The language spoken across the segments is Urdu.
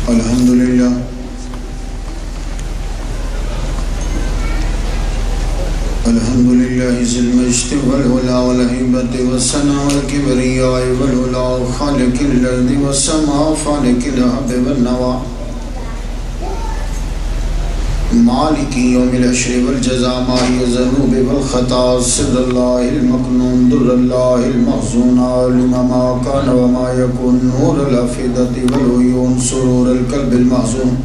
الحمد للہ الحمد للہ ذی المجد والعلا والہیبۃ والثناء والکبریاء والعلا خالق الارض والسماء فالق الحب والنوى مالک یوم الحشر والجزاء ماہی الذنوب والخطا سر اللہ المکنون در اللہ المخزون علم ما کان وما یکون نور الافئدۃ والعیون سرور القلب المحزون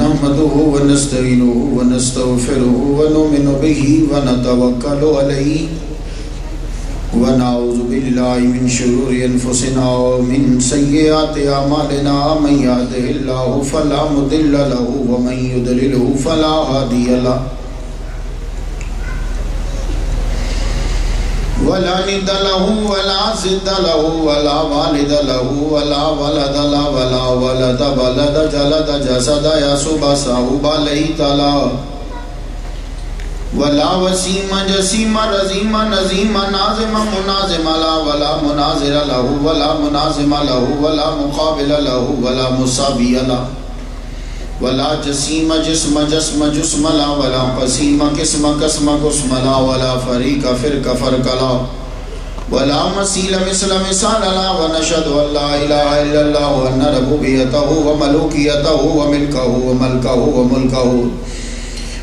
نحمده ونستعینه ونستغفره ونؤمن به ونتوکل علیہ ونعوذ باللہ من شرور انفسنا ومن سیئات اعمالنا من یهده اللہ فلا مضل له ومن یضلله فلا ہادی له ولا ند له ولا ضد له ولا والد له ولا ولد له ولا ولد ولد جلد جسد يسب صاحب ليت له ولا وسيم جسيم رزيم نزيم نازم منازم لا ولا مناظر له ولا منازم له ولا مقابل له ولا مساوي له ولا جسيم جسم جسم جسم لا ولا قسيم قسم قسم قسم لا ولا فريق فرق فرق لا ولا مثيل مثل مثال لا ونشهد أن لا إله إلا الله وأن ربوبيته وملوكيته وملكه وملكه وملكه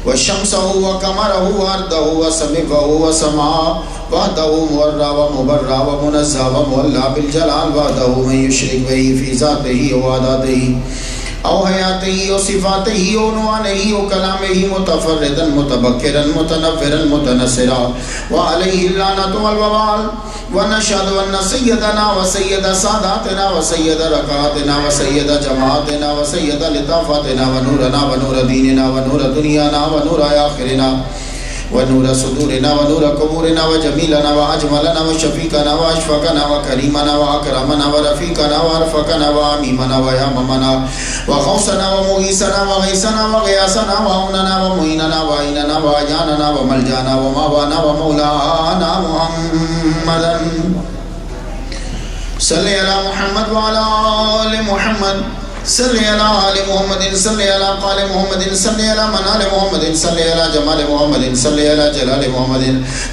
وشمسه وقمره وأرضه وسمكه وسماءه وحده مورى ومبرى ومنزه ومولى بالجلال وحده من يشرك به في ذاته وعداته أو حياته وصفاته ونوانه وكلامه متفردا متبكرا متنفرا متنسرا وعليه اللعنة والوبال ونشهد أن سيدنا وسيد ساداتنا وسيد ركعاتنا وسيد جماعتنا وسيد لطافتنا ونورنا ونور ديننا ونور دنيانا ونور آخرنا ونور صدورنا ونور قبورنا وجميلنا وأجملنا وشفيقنا وأشفقنا وكريمنا وأكرمنا ورفيقنا وأرفقنا وأميمنا وياممنا وخوصنا ومغيثنا وغيثنا وغياثنا وعوننا ومعيننا وعيننا وعياننا وملجانا وماوانا ومولانا محمدا صلی علی محمد وعلى آل محمد صلی علی آل محمد صلی علی قال محمد صلی علی منال محمد صلی علی جمال محمد صلی علی جلال محمد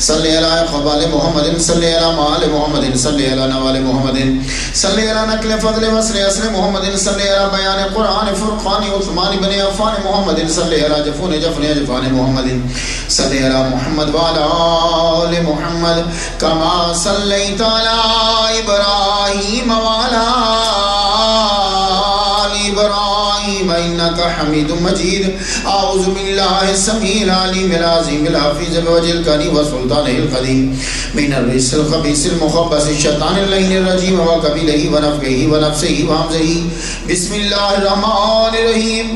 صلی علی قبال محمد صلی علی معال محمد صلی علی نوال محمد صلی علی نقل فضل وصل اصل محمد صلی علی بیان قرآن فرقان عثمان بن عفان محمد صلی علی جفون جفن جفان محمد صلی علی محمد وعلى آل محمد کما صلیت علی ابراہیم وعلى إبراهيم إنك حميد مجيد أعوذ بالله السميع العليم العظيم الحفيظ بوجه الكريم وسلطانه القديم من الرجس الخبيث المخبث الشيطان اللعين الرجيم وقبيله ونفخه ونفسه وهمزه بسم الله الرحمن الرحيم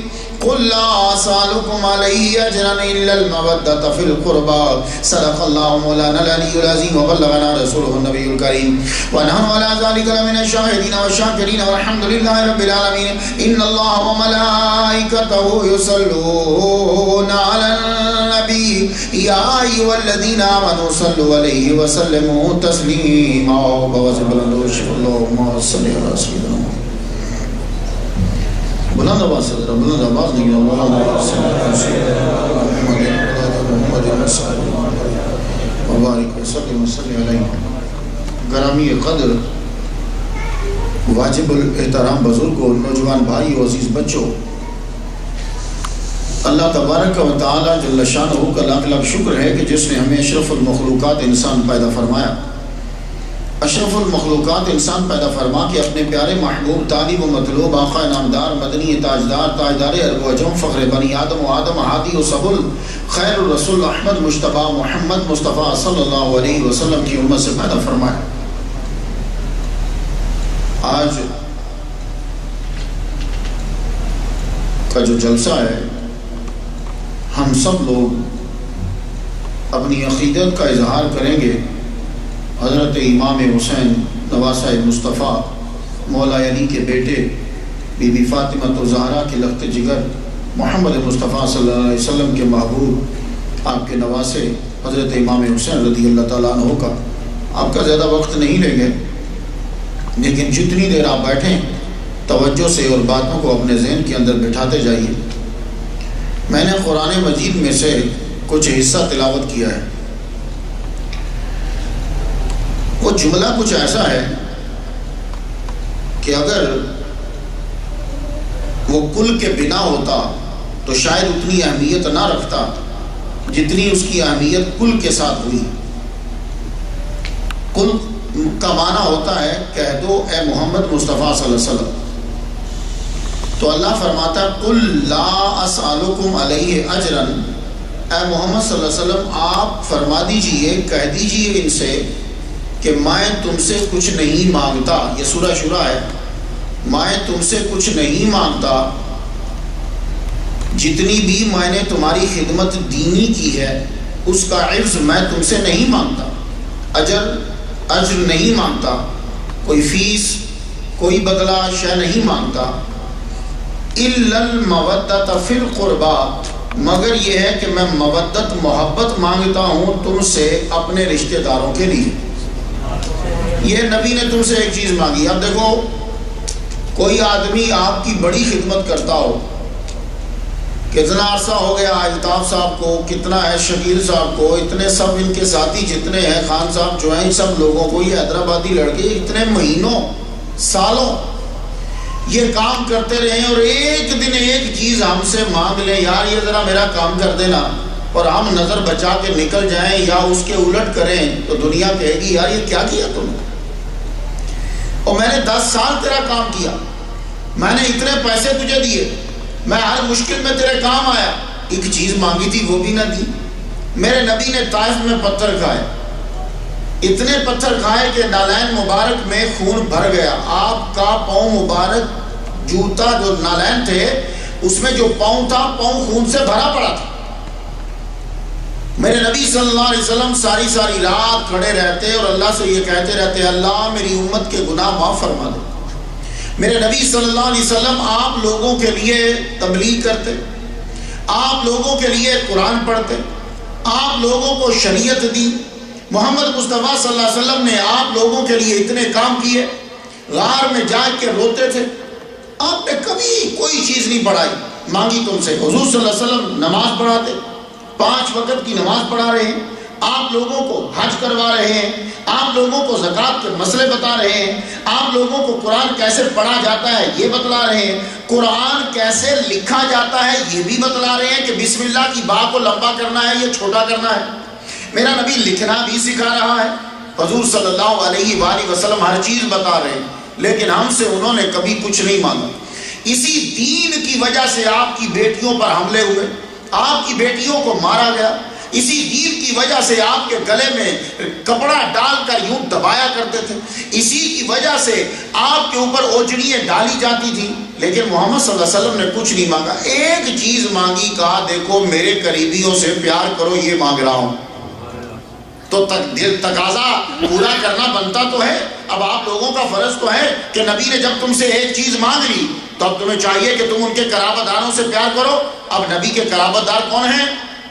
قل لا أسألكم عليه أجرا إلا المودة في القربى صدق الله مولانا العلي العظيم وبلغنا رسوله النبي الكريم ونحن على ذلك لمن الشاهدين والشاكرين والحمد لله رب العالمين إن الله وملائكته يصلون على النبي يا أيها الذين آمنوا صلوا عليه وسلموا تسليما اللهم صل على سيدنا بلند آواز سے ذرا بلند آواز نہیں گرامی قدر واجب الاحترام بزرگوں نوجوان بھائی و عزیز بچوں، اللہ تبارک و تعالی جل شانہ کا لاکھ لاکھ شکر ہے کہ جس نے ہمیں اشرف المخلوقات انسان پیدا فرمایا، اشرف المخلوقات انسان پیدا فرما کے اپنے پیارے محبوب طالب و مطلوب آقا نامدار مدنی تاجدار تاجدار عرب و عجم فخر بنی آدم و آدم ہادی و سبل خیر الرسول احمد مجتبی محمد مصطفیٰ صلی اللہ علیہ وسلم کی امت سے پیدا فرمایا۔ آج کا جو جلسہ ہے، ہم سب لوگ اپنی عقیدت کا اظہار کریں گے حضرت امام حسین نواسہ مصطفیٰ مولا علی کے بیٹے بی بی فاطمہ زہرا کے لخت جگر محمد مصطفیٰ صلی اللہ علیہ وسلم کے محبوب آپ کے نواسے حضرت امام حسین رضی اللہ تعالیٰ عنہ کا آپ کا زیادہ وقت نہیں لیں گے، لیکن جتنی دیر آپ بیٹھیں توجہ سے اور باتوں کو اپنے ذہن کے اندر بٹھاتے جائیے۔ میں نے قرآن مجید میں سے کچھ حصہ تلاوت کیا ہے، وہ جملہ کچھ ایسا ہے کہ اگر وہ کل کے بنا ہوتا تو شاید اتنی اہمیت نہ رکھتا جتنی اس کی اہمیت کل کے ساتھ ہوئی۔ کل کا معنی ہوتا ہے کہہ دو اے محمد مصطفیٰ صلی اللہ علیہ وسلم، تو اللہ فرماتا قل لا اسألکم علیہ اجرا، اے محمد صلی اللہ علیہ وسلم آپ فرما دیجئے، کہہ دیجئے ان سے کہ میں تم سے کچھ نہیں مانگتا۔ یہ سورہ شورى ہے، میں تم سے کچھ نہیں مانگتا، جتنی بھی میں نے تمہاری خدمت دینی کی ہے اس کا عوض میں تم سے نہیں مانگتا، اجر نہیں مانگتا، کوئی فیس کوئی بدلہ شے نہیں مانگتا، الا المودۃ فی القربى، مگر یہ ہے کہ میں مودت محبت مانگتا ہوں تم سے اپنے رشتہ داروں کے لیے۔ یہ نبی نے تم سے ایک چیز مانگی۔ اب دیکھو کوئی آدمی آپ کی بڑی خدمت کرتا ہو، کتنا عرصہ ہو گیا الطاف صاحب کو، کتنا ہے شکیل صاحب کو، اتنے سب ان کے ساتھی جتنے ہیں، خان صاحب جو ہیں، ان سب لوگوں کو، یہ حیدرآبادی لڑکے اتنے مہینوں سالوں یہ کام کرتے رہے اور ایک دن ایک چیز ہم سے مانگ لیں، یار یہ ذرا میرا کام کر دینا، اور ہم نظر بچا کے نکل جائیں یا اس کے الٹ کریں تو دنیا کہے گی یار یہ کیا کیا تم نے، اور میں نے 10 سال تیرا کام کیا، میں نے اتنے پیسے تجھے دیے، میں ہر مشکل میں تیرے کام آیا، ایک چیز مانگی تھی وہ بھی نہ دی۔ میرے نبی نے طائف میں پتھر کھائے، اتنے پتھر کھائے کہ نالین مبارک میں خون بھر گیا۔ آپ کا پاؤں مبارک جوتا جو نالین تھے اس میں جو پاؤں تھا، پاؤں خون سے بھرا پڑا تھا۔ میرے نبی صلی اللہ علیہ وسلم ساری رات کھڑے رہتے اور اللہ سے یہ کہتے رہتے اللہ میری امت کے گناہ معاف فرما دے۔ میرے نبی صلی اللہ علیہ وسلم آپ لوگوں کے لیے تبلیغ کرتے، آپ لوگوں کے لیے قرآن پڑھتے، آپ لوگوں کو شریعت دی۔ محمد مصطفیٰ صلی اللہ علیہ وسلم نے آپ لوگوں کے لیے اتنے کام کیے، غار میں جا کے روتے تھے، آپ نے کبھی کوئی چیز نہیں پڑھائی مانگی تم سے۔ حضور صلی اللہ علیہ وسلم نماز پڑھاتے، 5 وقت کی نماز پڑھا رہے ہیں، آپ لوگوں کو حج کروا رہے ہیں، آپ لوگوں کو زکوٰۃ کے مسئلے بتا رہے ہیں، آپ لوگوں کو قرآن کیسے پڑھا جاتا ہے یہ بتلا رہے ہیں، قرآن کیسے لکھا جاتا ہے یہ بھی بتلا رہے ہیں کہ بسم اللہ کی با کو لمبا کرنا ہے یا چھوٹا کرنا ہے۔ میرا نبی لکھنا بھی سکھا رہا ہے، حضور صلی اللہ علیہ وآلہ وسلم ہر چیز بتا رہے ہیں، لیکن ہم سے انہوں نے کبھی کچھ نہیں مانگا۔ اسی دین کی وجہ سے آپ کی بیٹیوں پر حملے ہوئے، آپ کی بیٹیوں کو مارا گیا، اسی دین کی وجہ سے آپ کے گلے میں کپڑا ڈال کر یوں دبایا کرتے تھے، اسی کی وجہ سے آپ کے اوپر اوجڑیاں ڈالی جاتی تھی، لیکن محمد صلی اللہ علیہ وسلم نے کچھ نہیں مانگا۔ ایک چیز مانگی، کہا دیکھو میرے قریبیوں سے پیار کرو، یہ مانگ رہا ہوں۔ تو تقاضا پورا کرنا بنتا تو ہے۔ اب آپ لوگوں کا فرض تو ہے کہ نبی نے جب تم سے ایک چیز مانگ لی تو اب تمہیں چاہیے کہ تم ان کے قرابت داروں سے پیار کرو۔ اب نبی کے قرابت دار کون ہیں؟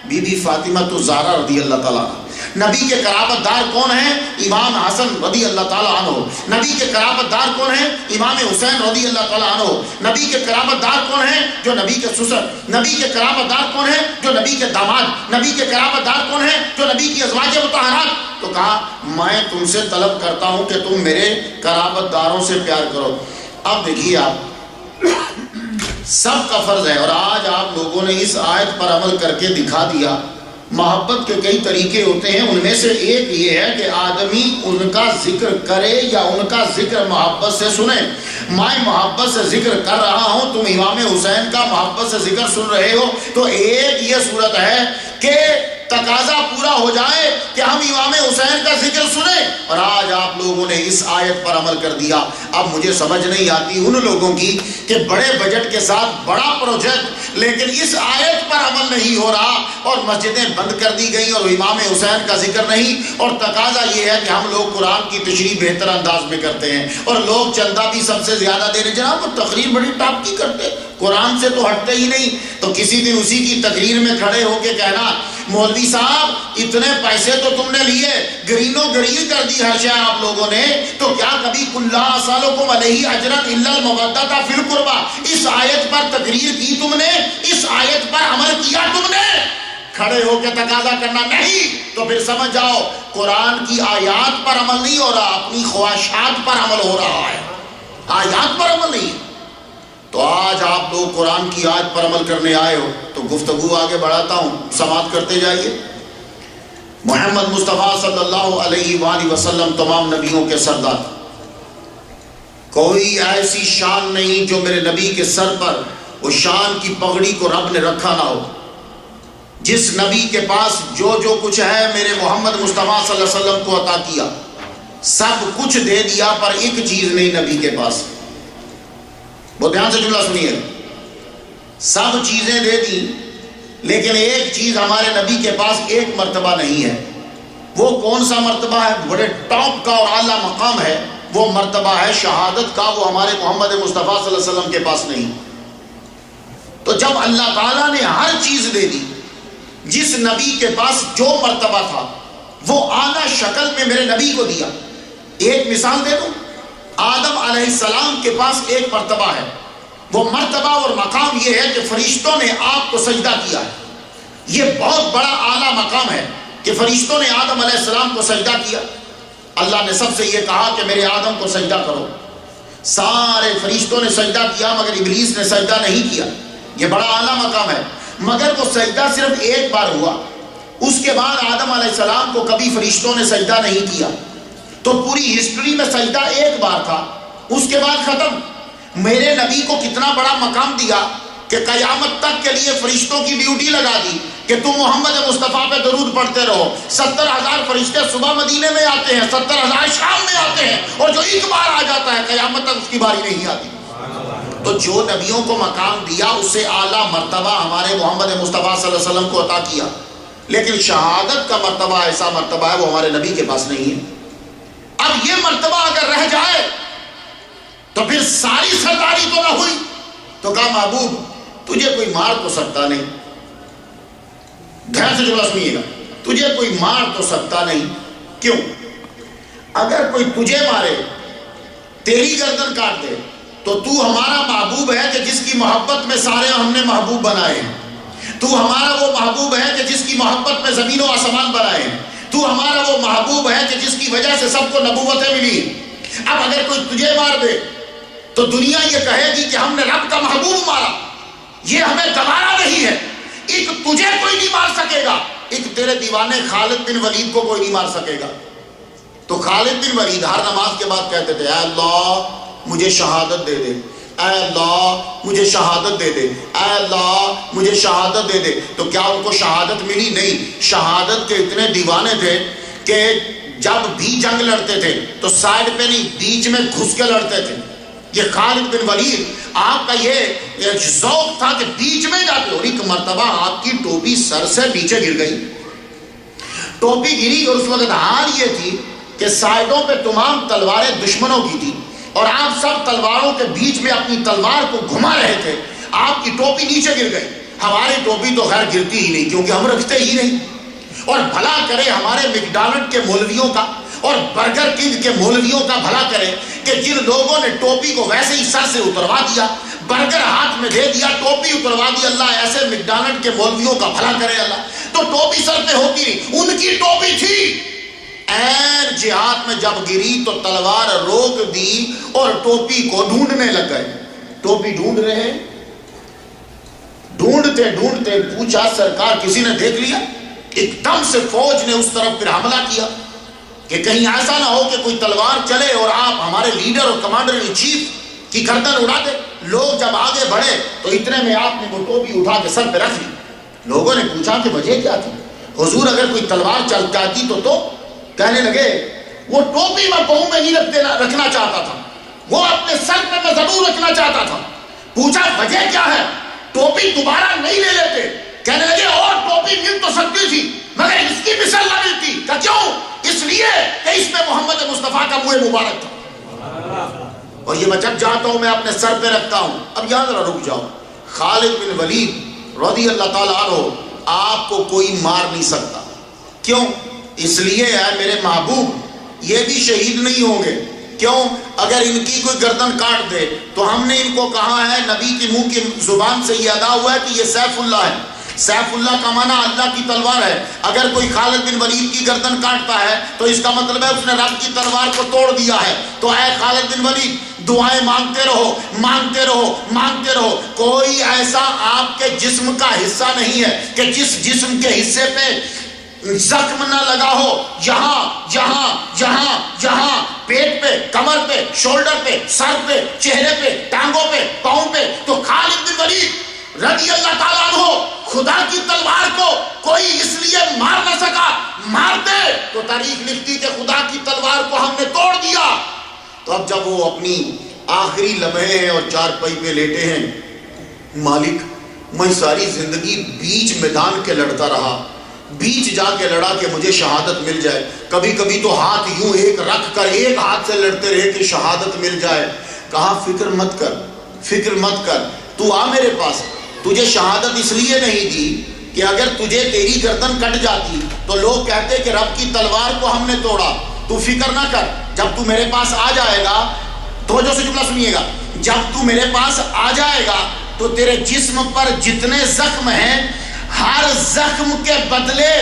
بی بی فاطمہ الزہرا رضی اللہ تعالیٰ عنہ۔ نبی کے قرابت دار کون ہیں؟ امام حسن رضی اللہ تعالیٰ عنہ۔ نبی کے قرابت دار کون ہیں؟ امام حسین رضی اللہ تعالیٰ عنہ۔ نبی کے قرابت دار کون ہیں؟ جو نبی کے سسر۔ نبی کے قرابت دار کون ہیں؟ جو نبی کے داماد۔ نبی کے قرابت دار کون ہیں؟ جو نبی کی ازواج مطہرات۔ تو کہا میں تم سے طلب کرتا ہوں کہ تم میرے قرابت داروں سے پیار کرو۔ اب دیکھیے آپ سب کا فرض ہے، اور آج آپ لوگوں نے اس آیت پر عمل کر کے دکھا دیا۔ محبت کے کئی طریقے ہوتے ہیں، ان میں سے ایک یہ ہے کہ آدمی ان کا ذکر کرے یا ان کا ذکر محبت سے سنے۔ میں محبت سے ذکر کر رہا ہوں، تم امام حسین کا محبت سے ذکر سن رہے ہو، تو ایک یہ صورت ہے کہ تقاضا پورا ہو جائے کہ ہم امام حسین کا ذکر سنیں، اور آج آپ لوگوں نے اس آیت پر عمل کر دیا۔ اب مجھے سمجھ نہیں آتی ان لوگوں کی کہ بڑے بجٹ کے ساتھ بڑا پروجیکٹ، لیکن اس آیت پر عمل نہیں ہو رہا، اور مسجدیں بند کر دی گئی اور امام حسین کا ذکر نہیں، اور تقاضا یہ ہے کہ ہم لوگ قرآن کی تشریح بہتر انداز میں کرتے ہیں، اور لوگ چندہ بھی سب سے زیادہ دے رہے۔ جناب وہ تقریر بڑی ٹاپ کی کرتے، قرآن سے تو ہٹتے ہی نہیں، تو کسی دن اسی کی تقریر میں کھڑے ہو کے کہنا مولوی صاحب اتنے پیسے تو تم نے لیے، گرینو گرین کر دی ہر شے آپ لوگوں نے، تو کیا کبھی کلا سالکم علیہ اجرا الا المودۃ فی القربى، اس آیت پر تقریر کی تم نے، اس آیت پر عمل کیا تم نے؟ کھڑے ہو کے تقاضا کرنا نہیں، تو پھر سمجھ جاؤ قرآن کی آیات پر عمل نہیں ہو رہا، اپنی خواہشات پر عمل ہو رہا ہے، آیات پر عمل نہیں۔ تو آج آپ لوگ قرآن کی آیت پر عمل کرنے آئے ہو تو گفتگو آگے بڑھاتا ہوں، سماعت کرتے جائیے۔ محمد مصطفیٰ صلی اللہ علیہ وآلہ وسلم تمام نبیوں کے سردار، کوئی ایسی شان نہیں جو میرے نبی کے سر پر وہ شان کی پگڑی کو رب نے رکھا نہ ہو۔ جس نبی کے پاس جو جو کچھ ہے میرے محمد مصطفیٰ صلی اللہ علیہ وسلم کو عطا کیا، سب کچھ دے دیا، پر ایک چیز نہیں نبی کے پاس۔ بہت دھیان سے جملہ سنیے، سب چیزیں دے دی لیکن ایک چیز ہمارے نبی کے پاس ایک مرتبہ نہیں ہے۔ وہ کون سا مرتبہ ہے؟ بڑے ٹاپ کا اور اعلیٰ مقام ہے، وہ مرتبہ ہے شہادت کا، وہ ہمارے محمد مصطفیٰ صلی اللہ علیہ وسلم کے پاس نہیں۔ تو جب اللہ تعالیٰ نے ہر چیز دے دی، جس نبی کے پاس جو مرتبہ تھا وہ اعلیٰ شکل میں میرے نبی کو دیا۔ ایک مثال دے دوں، آدم علیہ السلام کے پاس ایک مرتبہ ہے، وہ مرتبہ اور مقام یہ ہے کہ فرشتوں نے آپ کو سجدہ کیا ہے۔ یہ بہت بڑا اعلیٰ مقام ہے کہ فرشتوں نے آدم علیہ السلام کو سجدہ کیا۔ اللہ نے سب سے یہ کہا کہ میرے آدم کو سجدہ کرو، سارے فرشتوں نے سجدہ کیا مگر ابلیس نے سجدہ نہیں کیا۔ یہ بڑا اعلیٰ مقام ہے، مگر وہ سجدہ صرف ایک بار ہوا، اس کے بعد آدم علیہ السلام کو کبھی فرشتوں نے سجدہ نہیں کیا۔ تو پوری ہسٹری میں سجدہ ایک بار تھا، اس کے بعد ختم۔ میرے نبی کو کتنا بڑا مقام دیا کہ قیامت تک کے لیے فرشتوں کی ڈیوٹی لگا دی کہ تم محمد مصطفیٰ پہ درود پڑھتے رہو۔ 70,000 فرشتے صبح مدینے میں آتے ہیں، 70,000 شام میں آتے ہیں، اور جو ایک بار آ جاتا ہے قیامت تک اس کی باری نہیں آتی۔ تو جو نبیوں کو مقام دیا اس سے اعلیٰ مرتبہ ہمارے محمد مصطفیٰ صلی اللہ علیہ وسلم کو عطا کیا، لیکن شہادت کا مرتبہ ایسا مرتبہ ہے وہ ہمارے نبی کے پاس نہیں ہے۔ اب یہ مرتبہ اگر رہ جائے تو پھر ساری سرداری تو نہ ہوئی۔ تو کہا محبوب تجھے کوئی مار تو سکتا نہیں، دھیان سے جملہ سنیے گا، تجھے کوئی مار تو سکتا نہیں۔ کیوں؟ اگر کوئی تجھے مارے، تیری گردن کاٹ دے، تو تو ہمارا محبوب ہے کہ جس کی محبت میں سارے ہم نے محبوب بنائے ہیں۔ تو ہمارا وہ محبوب ہے کہ جس کی محبت میں زمین و آسمان بنائے ہیں۔ تو ہمارا وہ محبوب ہے کہ جس کی وجہ سے سب کو نبوتیں ملی۔ اب اگر کوئی تجھے مار دے تو دنیا یہ کہے گی کہ ہم نے رب کا محبوب مارا، یہ ہمیں گوارا نہیں ہے۔ ایک تجھے کوئی نہیں مار سکے گا، ایک تیرے دیوانے خالد بن ولید کو کوئی نہیں مار سکے گا۔ تو خالد بن ولید ہر نماز کے بعد کہتے تھے، اے اللہ مجھے شہادت دے دے، اے اللہ مجھے شہادت دے دے، اے اللہ مجھے شہادت دے دے۔ تو کیا ان کو شہادت ملی؟ نہیں۔ شہادت کے اتنے دیوانے تھے کہ جب بھی جنگ لڑتے تھے تو سائڈ پہ نہیں، بیچ میں گھس کے لڑتے تھے۔ یہ خالد بن ولید، آپ کا یہ ذوق تھا کہ بیچ میں جاتے، اور ایک مرتبہ آپ کی ٹوپی سر سے نیچے گر گئی، ٹوپی گری، اور اس وقت حال یہ تھی کہ سائڈوں پہ تمام تلواریں دشمنوں کی تھی، اور آپ سب تلواروں کے بیچ میں اپنی تلوار کو گھما رہے تھے۔ آپ کی ٹوپی نیچے گر گئی، ہماری ٹوپی تو خیر گرتی ہی نہیں کیونکہ ہم رکھتے ہی نہیں۔ اور بھلا کرے ہمارے میکڈونلڈ کے مولویوں کا اور برگر کنگ کے مولویوں کا بھلا کرے کہ جن لوگوں نے ٹوپی کو ویسے ہی سر سے اتروا دیا، برگر ہاتھ میں دے دیا، ٹوپی اتروا دی۔ اللہ ایسے میکڈونلڈ کے مولویوں کا بھلا کرے اللہ۔ تو ٹوپی سر پہ ہوتی نہیں، ان کی ٹوپی تھی۔ این جہاد میں جب گری تو تلوار روک دی اور ٹوپی کو ڈھونڈنے لگ گئے۔ ٹوپی ڈھونڈ رہے، ڈھونڈتے ڈھونڈتے پوچھا سرکار کسی نے دیکھ لیا؟ ایک دم سے فوج نے اس طرف پھر حملہ کیا کہ کہیں ایسا نہ ہو کہ کوئی تلوار چلے اور آپ ہمارے لیڈر اور کمانڈر ان چیف کی گردن اڑا دے۔ لوگ جب آگے بڑھے تو اتنے میں آپ نے وہ ٹوپی اٹھا کے سر پہ رکھ لی۔ لوگوں نے پوچھا کہ وجہ کیا تھی؟ حضور اگر کوئی تلوار چل جاتی تو کہنے لگے وہ ٹوپی میں پاؤں میں نہیں رکھنا چاہتا تھا، وہ اپنے سر پہ میں ضرور رکھنا چاہتا تھا۔ پوچھا وجہ کیا ہے؟ ٹوپی دوبارہ نہیں لے لیتے۔ کہنے لگے اور ٹوپی مل تو سکتی تھی مگر اس کی مثال نہ ملتی۔ کہ کیوں؟ اس لیے کہ اس میں محمد مصطفیٰ کا منہ مبارک تھا، اور یہ میں جب جاتا ہوں میں اپنے سر پہ رکھتا ہوں۔ اب یہاں ذرا رک جاؤ، خالد بن ولید رضی اللہ تعالیٰ عنہ آپ کو کوئی مار نہیں سکتا. کیوں؟ اس لیے ہے میرے محبوب یہ بھی شہید نہیں ہوں گے. کیوں؟ اگر ان کی کوئی گردن کاٹ دے تو ہم نے ان کو کہا ہے، نبی کی منہ کی زبان سے یہ ادا ہوا ہے کہ یہ سیف اللہ ہے. سیف اللہ کا معنی اللہ کی تلوار ہے. اگر کوئی خالد بن ولید کی گردن کاٹتا ہے تو اس کا مطلب ہے اس نے رب کی تلوار کو توڑ دیا ہے. تو اے خالد بن ولید دعائیں مانگتے رہو، مانگتے رہو، مانگتے رہو. کوئی ایسا آپ کے جسم کا حصہ نہیں ہے کہ جس جسم کے حصے پہ زخم نہ لگا ہو. یہاں یہاں یہاں یہاں پیٹ پہ، کمر پہ، شولڈر پہ، سر پہ، چہرے پہ، ٹانگوں پہ، پاؤں پہ. تو خالد بن ولید رضی اللہ تعالیٰ عنہ خدا کی تلوار کو کوئی اس لیے مار نہ سکا. مارتے تو تاریخ لکھتی کہ خدا کی تلوار کو ہم نے توڑ دیا. تو اب جب وہ اپنی آخری لمحے ہیں اور چارپائی پہ لیٹے ہیں، مالک میں ساری زندگی بیچ میدان کے لڑتا رہا، بیچ جا کے لڑا کہ مجھے شہادت مل جائے. کبھی کبھی تو ہاتھ یوں ایک رکھ کر ایک ہاتھ سے لڑتے رہے کہ شہادت مل جائے. کہا فکر مت کر، فکر مت کر، تو آ میرے پاس. تجھے شہادت اس لیے نہیں دی کہ اگر تجھے تیری گردن کٹ جاتی تو لوگ کہتے کہ رب کی تلوار کو ہم نے توڑا. تو فکر نہ کر، جب تو میرے پاس آ جائے گا، توجہ سے جملہ سنیے گا، جب تو میرے پاس آ جائے گا تو تیرے جسم پر جتنے زخم ہیں ہر زخم کے بدلے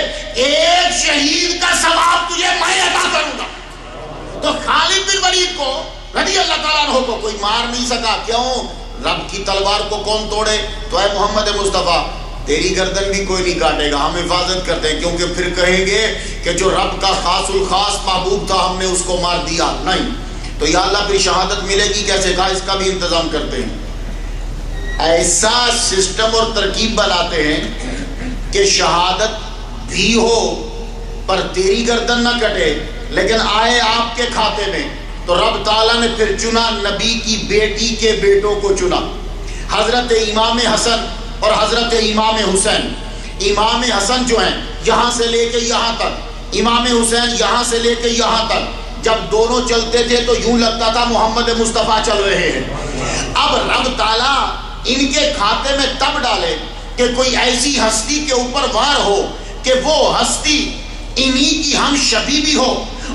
ایک شہید کا ثواب تجھے میں عطا کروں گا. تو خالد بن ولید کو رضی اللہ تعالیٰ عنہ کو کوئی مار نہیں سکا. کیوں؟ رب کی تلوار کو کون توڑے؟ تو اے محمد مصطفیٰ تیری گردن بھی کوئی نہیں کاٹے گا، ہم حفاظت کرتے ہیں. کیونکہ پھر کہیں گے کہ جو رب کا خاص الخاص محبوب تھا ہم نے اس کو مار دیا. نہیں. تو یا اللہ پھر شہادت ملے گی کیسے؟ کہا اس کا بھی انتظام کرتے ہیں. ایسا سسٹم اور ترکیب بناتے ہیں کہ شہادت بھی ہو پر تیری گردن نہ کٹے لیکن آئے آپ کے کھاتے میں. تو رب تعالیٰ نے پھر چنا، نبی کی بیٹی کے بیٹوں کو چنا. حضرت امام حسن اور حضرت امام حسین. امام حسن جو ہیں یہاں سے لے کے یہاں تک، امام حسین یہاں سے لے کے یہاں تک. جب دونوں چلتے تھے تو یوں لگتا تھا محمد مصطفیٰ چل رہے ہیں. اب رب تعالیٰ ان کے کھاتے میں تب ڈالے کہ کوئی ایسی ہستی کے اوپر وار ہو کہ وہ ہستی انہی کی ہم شبی بھی ہو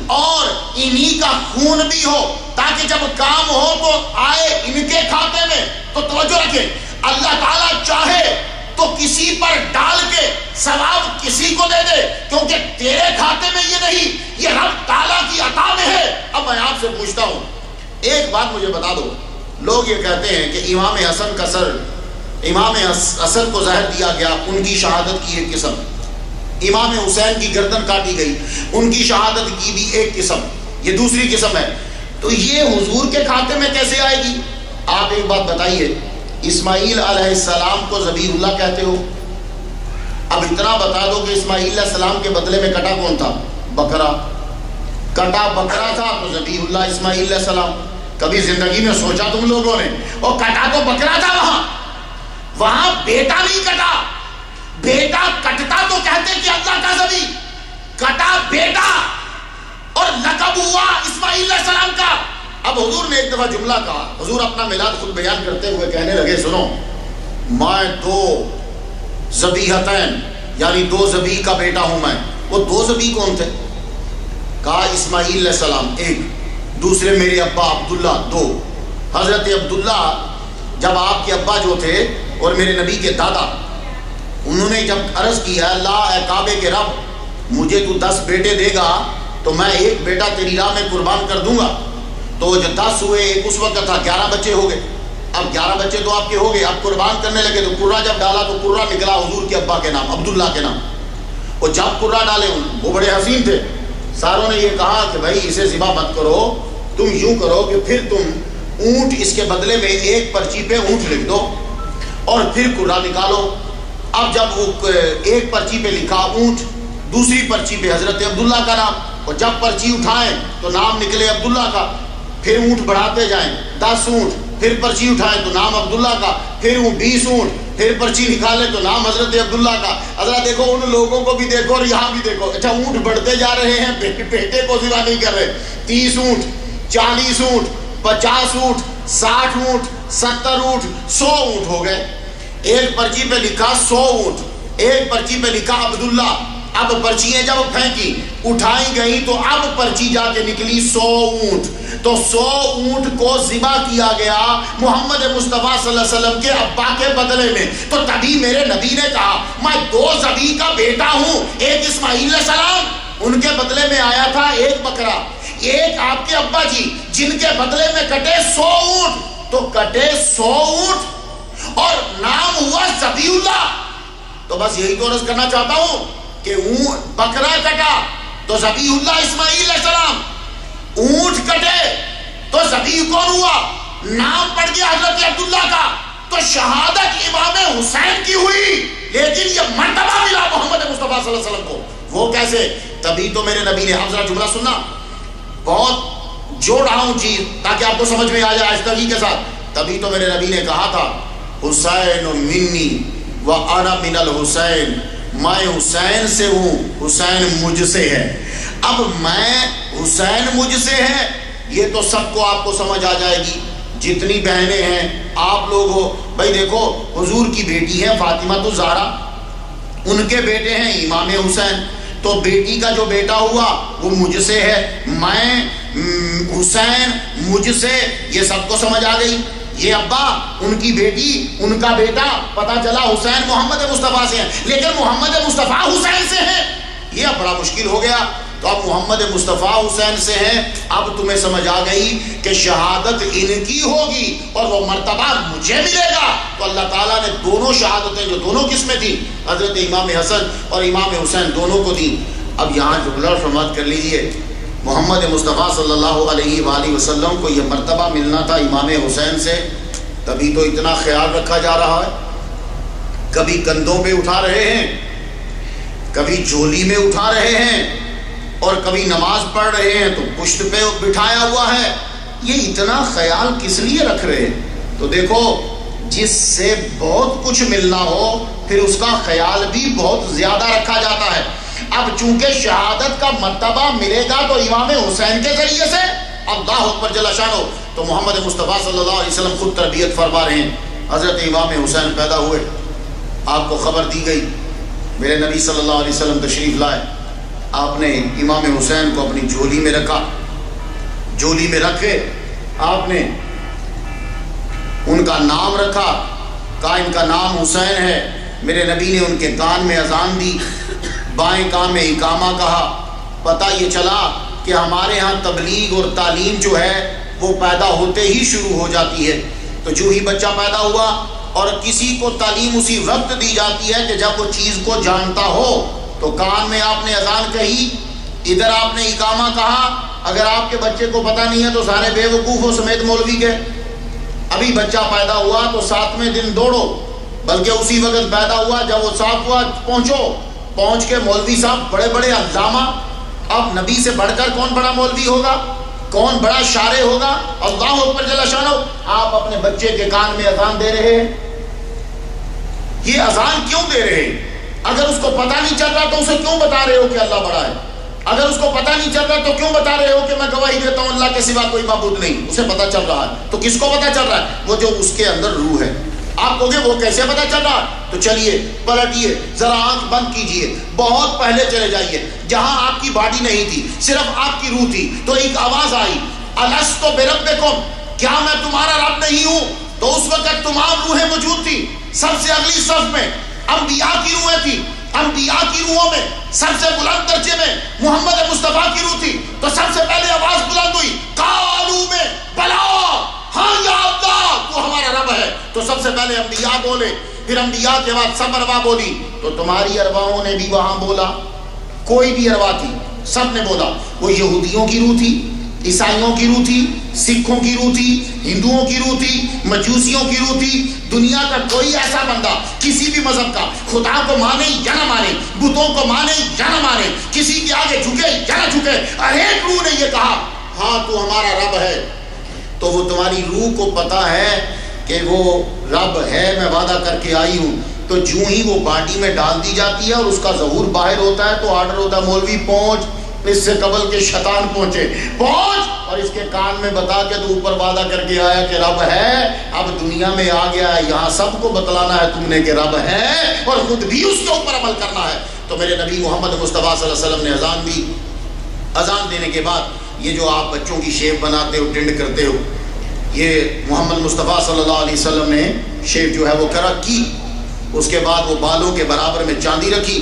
اور انہی کا خون بھی ہو، تاکہ جب کام ہو تو آئے ان کے کھاتے میں. تو توجہ رکھیں، اللہ تعالیٰ چاہے تو کسی پر ڈال کے ثواب کسی کو دے دے، کیونکہ تیرے کھاتے میں یہ نہیں، یہ رب تعالیٰ کی عطا میں ہے. اب میں آپ سے پوچھتا ہوں، ایک بات مجھے بتا دو. لوگ یہ کہتے ہیں کہ امام حسن کا سر، امام حسن کو زہر دیا گیا، ان کی شہادت کی ایک قسم. امام حسین کی گردن کاٹی گئی، ان کی شہادت کی بھی ایک قسم، یہ دوسری قسم ہے. تو یہ حضور کے کھاتے میں کیسے آئے گی؟ آپ ایک بات بتائیے، اسماعیل علیہ السلام کو ذبیح اللہ کہتے ہو. اب اتنا بتا دو کہ اسماعیل علیہ السلام کے بدلے میں کٹا کون تھا؟ بکرا. کٹا بکرا تھا تو ذبیح اللہ اسماعیل علیہ السلام. کبھی زندگی میں سوچا تم لوگوں نے؟ اور کٹا تو بکرا تھا، وہاں بیٹا نہیں کٹا. بیٹا کٹتا تو کہتے کہ اللہ کا ذبیح، کٹا بیٹا اور لقب ہوا اسماعیل علیہ السلام کا. اب حضور نے ایک دفعہ جملہ کہا، حضور اپنا میلاد خود بیان کرتے ہوئے کہنے لگے سنو، میں دو ذبیحتین یعنی دو ذبیح کا بیٹا ہوں میں. وہ دو ذبیح کون تھے؟ کہا اسماعیل علیہ السلام ایک، دوسرے میرے ابا عبداللہ دو. حضرت عبداللہ جب آپ کے ابا جو تھے اور میرے نبی کے دادا، انہوں نے جب عرض کیا اللہ اے کعبے کے رب مجھے تو 10 بیٹے دے گا تو میں ایک بیٹا تیری راہ میں قربان کر دوں گا. تو جو 10 ہوئے ایک اس وقت تھا 11 بچے ہو گئے. اب 11 بچے تو آپ کے ہو گئے، اب قربان کرنے لگے تو قرہ جب ڈالا تو قرہ نکلا حضور کے ابا کے نام، عبداللہ کے نام. اور جب قرہ ڈالے وہ بڑے حسین تھے، ساروں نے یہ کہا کہ بھائی اسے ذبح مت کرو، تم یوں کرو کہ پھر تم اونٹ اس کے بدلے میں ایک پرچی پہ اونٹ لکھ دو اور پھر قرہ نکالو. اب جب وہ ایک پرچی پہ لکھا اونٹ، دوسری پرچی پہ حضرت عبداللہ کا نام، اور جب پرچی اٹھائیں تو نام نکلے عبداللہ کا. پھر اونٹ بڑھاتے جائیں 10 اونٹ، پھر پرچی اٹھائیں تو نام عبداللہ کا، پھر 20 اونٹ، پھر پرچی نکالیں تو نام حضرت عبداللہ کا. حضرت دیکھو ان لوگوں کو بھی دیکھو اور یہاں بھی دیکھو. اچھا اونٹ بڑھتے جا رہے ہیں، بیٹے کو ذبح نہیں کر رہے. 30 اونٹ، 40 اونٹ، 50 اونٹ، 60 اونٹ، 70 اونٹ، 100 اونٹ ہو گئے. ایک پرچی پہ لکھا 100 اونٹ. ایک پرچی پہ لکھا عبداللہ. اب پرچیاں جب پھینکی اٹھائی گئی تو اب پرچی جا کے نکلی 100 اونٹ. تو 100 اونٹ کو ذبح کیا گیا محمد مصطفیٰ صلی اللہ علیہ وسلم کے ابا کے بدلے میں. تو تبھی میرے نبی نے کہا میں 2 ذبیح کا بیٹا ہوں. ایک اسماعیل علیہ السلام, ان کے بدلے میں آیا تھا ایک بکرا. ایک آپ کے ابا جی جن کے بدلے میں کٹے 100 اونٹ. تو کٹے 100 اونٹ اور نام ہوا ذبیح اللہ. تو بس یہی تو عرض کرنا چاہتا ہوں کہ بکرا کٹا تو ذبیح اللہ اسماعیل علیہ السلام, اونٹ کٹے تو ذبیح کون ہوا؟ نام پڑ گیا حضرت عبداللہ کا. تو شہادت امام حسین کی ہوئی, لیکن یہ مرتبہ ملا محمد مصطفیٰ صلی اللہ علیہ وسلم کو. وہ کیسے؟ تبھی تو میرے نبی نے, اب ذرا جملہ سننا, بہت جوڑ رہا ہوں چیز تاکہ آپ کو سمجھ میں آ جائے آہستگی کے ساتھ. تبھی تو میرے نبی نے کہا تھا حسین منی وانا من الحسین, میں حسین سے ہوں, حسین مجھ سے ہے. اب میں حسین مجھ سے ہے, یہ تو سب کو آپ کو سمجھ آ جائے گی. جتنی بہنیں ہیں آپ لوگ ہو, بھائی دیکھو حضور کی بیٹی ہے فاطمہ الزہرا, ان کے بیٹے ہیں امام حسین. تو بیٹی کا جو بیٹا ہوا وہ مجھ سے ہے, میں حسین مجھ سے, یہ سب کو سمجھ آ گئی. یہ ابا, ان کی بیٹی, ان کا بیٹا, پتا چلا حسین محمد مصطفیٰ سے ہیں, لیکن محمد مصطفیٰ حسین سے ہیں. یہ اب بڑا مشکل ہو گیا. تو اب محمد مصطفیٰ حسین سے ہیں. اب تمہیں سمجھ آ گئی کہ شہادت ان کی ہوگی اور وہ مرتبہ مجھے ملے گا. تو اللہ تعالیٰ نے دونوں شہادتیں جو دونوں قسمیں تھیں, حضرت امام حسن اور امام حسین دونوں کو دی. اب یہاں جملہ سماعت کر لیجئے, محمد مصطفیٰ صلی اللہ علیہ وآلہ وسلم کو یہ مرتبہ ملنا تھا امام حسین سے. تبھی تو اتنا خیال رکھا جا رہا ہے. کبھی کندھوں پہ اٹھا رہے ہیں, کبھی جھولی میں اٹھا رہے ہیں, اور کبھی نماز پڑھ رہے ہیں تو پشت پہ بٹھایا ہوا ہے. یہ اتنا خیال کس لیے رکھ رہے ہیں؟ تو دیکھو, جس سے بہت کچھ ملنا ہو پھر اس کا خیال بھی بہت زیادہ رکھا جاتا ہے. اب چونکہ شہادت کا مرتبہ ملے گا تو امام حسین کے ذریعے سے, اللہ اکبر جل شانہ. تو محمد مصطفیٰ صلی اللہ علیہ وسلم خود تربیت فرما رہے ہیں. حضرت امام حسین پیدا ہوئے, آپ کو خبر دی گئی, میرے نبی صلی اللہ علیہ وسلم تشریف لائے. آپ نے امام حسین کو اپنی جھولی میں رکھا, جھولی میں رکھے آپ نے ان کا نام رکھا, کہا ان کا نام حسین ہے. میرے نبی نے ان کے کان میں اذان دی, بائیں کان میں اقامہ کہا. پتہ یہ چلا کہ ہمارے ہاں تبلیغ اور تعلیم جو ہے وہ پیدا ہوتے ہی شروع ہو جاتی ہے. تو جو ہی بچہ پیدا ہوا, اور کسی کو تعلیم اسی وقت دی جاتی ہے کہ جب وہ چیز کو جانتا ہو. تو کان میں آپ نے اذان کہی, ادھر آپ نے اقامہ کہا. اگر آپ کے بچے کو پتہ نہیں ہے تو سارے بے وقوفوں سمیت مولوی کے. ابھی بچہ پیدا ہوا تو 7ویں دن دوڑو, بلکہ اسی وقت پیدا ہوا جب وہ صاف ہوا پہنچو. پہنچ کے مولوی صاحب بڑے بڑے علامہ. اب نبی سے بڑھ کر کون بڑا مولوی ہوگا, کون بڑا شارع ہوگا؟ اللہ اکبر جل شانہ. آپ اپنے بچے کے کان میں اذان دے رہے ہیں. یہ اذان کیوں دے رہے ہیں؟ اگر اس کو پتہ نہیں چل رہا تو اسے کیوں بتا رہے ہو کہ اللہ بڑا ہے؟ اگر اس کو پتہ نہیں چل رہا تو کیوں بتا رہے ہو کہ میں گواہی دیتا ہوں اللہ کے سوا کوئی معبود نہیں؟ اسے پتہ چل رہا ہے. تو کس کو پتہ چل رہا ہے؟ وہ جو اس کے اندر روح ہے. آپ کہو گے وہ کیسے پتہ چل رہا ہے؟ تو چلیے پلٹیے, ذرا آنکھ بند کیجئے, بہت پہلے چلے جائیے جہاں آپ کی باڈی نہیں تھی, صرف آپ کی روح تھی. تو ایک آواز آئی, الستو بربکم, کیا میں تمہارا رب نہیں ہوں؟ تو اس وقت تمام روحیں موجود تھی. سب سے اگلی صف میں انبیاء کی روحیں تھی. انبیاء کی روحوں میں سب سے بلند درجے میں محمد مصطفیٰ کی روح تھی. تو سب سے پہلے آواز بلند ہوئی, قالو میں بلا, ہاں یا اللہ تو ہمارا رب ہے. تو سب سے پہلے انبیاء بولے, پھر انبیاء کے بعد سب ارواح بولی. تو تمہاری ارواحوں نے بھی وہاں بولا, کوئی بھی ارواح تھی سب نے بولا. وہ یہودیوں کی روح تھی, عیسائیوں کی روح تھی, سکھوں کی روح تھی, ہندوؤں کی روح تھی, مجوسیوں کی روح تھی. دنیا کا کوئی ایسا بندہ کسی بھی مذہب کا, خدا کو مانے یا نہ مانے, بتوں کو مانے یا نہ مانے, کسی کے آگے جھکے یا نہ جھکے, ہر ایک روح نے یہ کہا ہاں تو ہمارا رب ہے. تو وہ تمہاری روح کو پتا ہے کہ وہ رب ہے, میں وعدہ کر کے آئی ہوں. تو جو ہی وہ باڈی میں ڈال دی جاتی ہے اور اس کا ظہور باہر ہوتا ہے تو آرڈر ہوتا ہے مولوی پہنچ, اس سے قبل کے شیطان پہنچے, پہنچ. اور اس کے کان میں بتا کے تو اوپر وعدہ کر کے آیا کہ رب ہے، اب دنیا میں آ گیا ہے، یہاں سب کو بتلانا ہے تم نے کہ رب ہے اور خود بھی اس کے اوپر عمل کرنا ہے۔ تو میرے نبی محمد مصطفیٰ صلی اللہ علیہ وسلم نے اذان دی۔ اذان دینے کے بعد یہ جو آپ بچوں کی شیپ بناتے ہو، ٹنڈ کرتے ہو، یہ محمد مصطفیٰ صلی اللہ علیہ وسلم نے شیپ جو ہے وہ کی۔ اس کے بعد وہ بالوں کے برابر میں چاندی رکھی،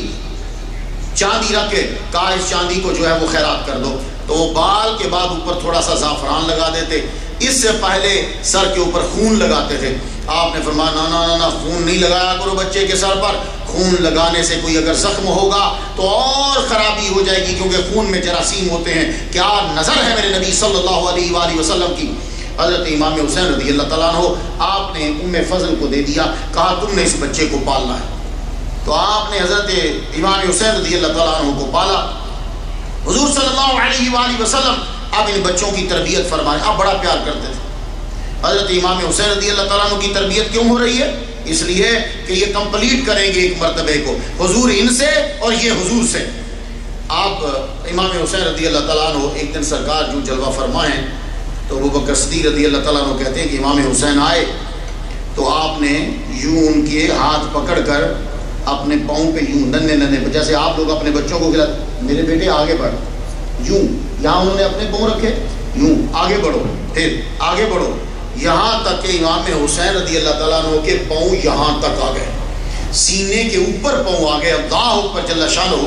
چاندی رکھ کے کہا اس چاندی کو جو ہے وہ خیرات کر دو۔ تو وہ بال کے بعد اوپر تھوڑا سا زعفران لگا دیتے، اس سے پہلے سر کے اوپر خون لگاتے تھے۔ آپ نے فرمایا نا نا خون نہیں لگایا کرو بچے کے سر پر، خون لگانے سے کوئی اگر زخم ہوگا تو اور خرابی ہو جائے گی، کیونکہ خون میں جراثیم ہوتے ہیں۔ کیا نظر ہے میرے نبی صلی اللہ علیہ وآلہ وسلم کی۔ حضرت امام حسین رضی اللہ تعالیٰ عنہ آپ نے ام فضل کو دے دیا، کہا تم نے اس بچے کو پالنا ہے۔ تو آپ نے حضرت امام حسین رضی اللہ تعالیٰ عنہ کو پالا۔ حضور صلی اللہ علیہ وآلہ وسلم اب ان بچوں کی تربیت فرمائے، آپ بڑا پیار کرتے تھے۔ حضرت امام حسین رضی اللہ تعالیٰ عنہ کی تربیت کیوں ہو رہی ہے؟ اس لیے کہ یہ کمپلیٹ کریں گے ایک مرتبے کو، حضور ان سے اور یہ حضور سے۔ آپ امام حسین رضی اللہ تعالیٰ عنہ ایک دن سرکار جو جلوہ فرمائیں تو ابو بکر صدیق رضی اللہ تعالیٰ عنہ کہتے ہیں کہ امام حسین آئے تو آپ نے یوں ان کے ہاتھ پکڑ کر اپنے پاؤں پہ یوں ننے جیسے آپ لوگ اپنے بچوں کو کھلاتے، میرے بیٹے آگے بڑھ، یوں یہاں انہوں نے اپنے پاؤں رکھے، یوں آگے بڑھو، پھر آگے بڑھو، یہاں تک کہ امام حسین رضی اللہ تعالیٰ عنہ کے پاؤں یہاں تک آ گئے، سینے کے اوپر پاؤں آ گئے، اللہ اکبر جل شانہ۔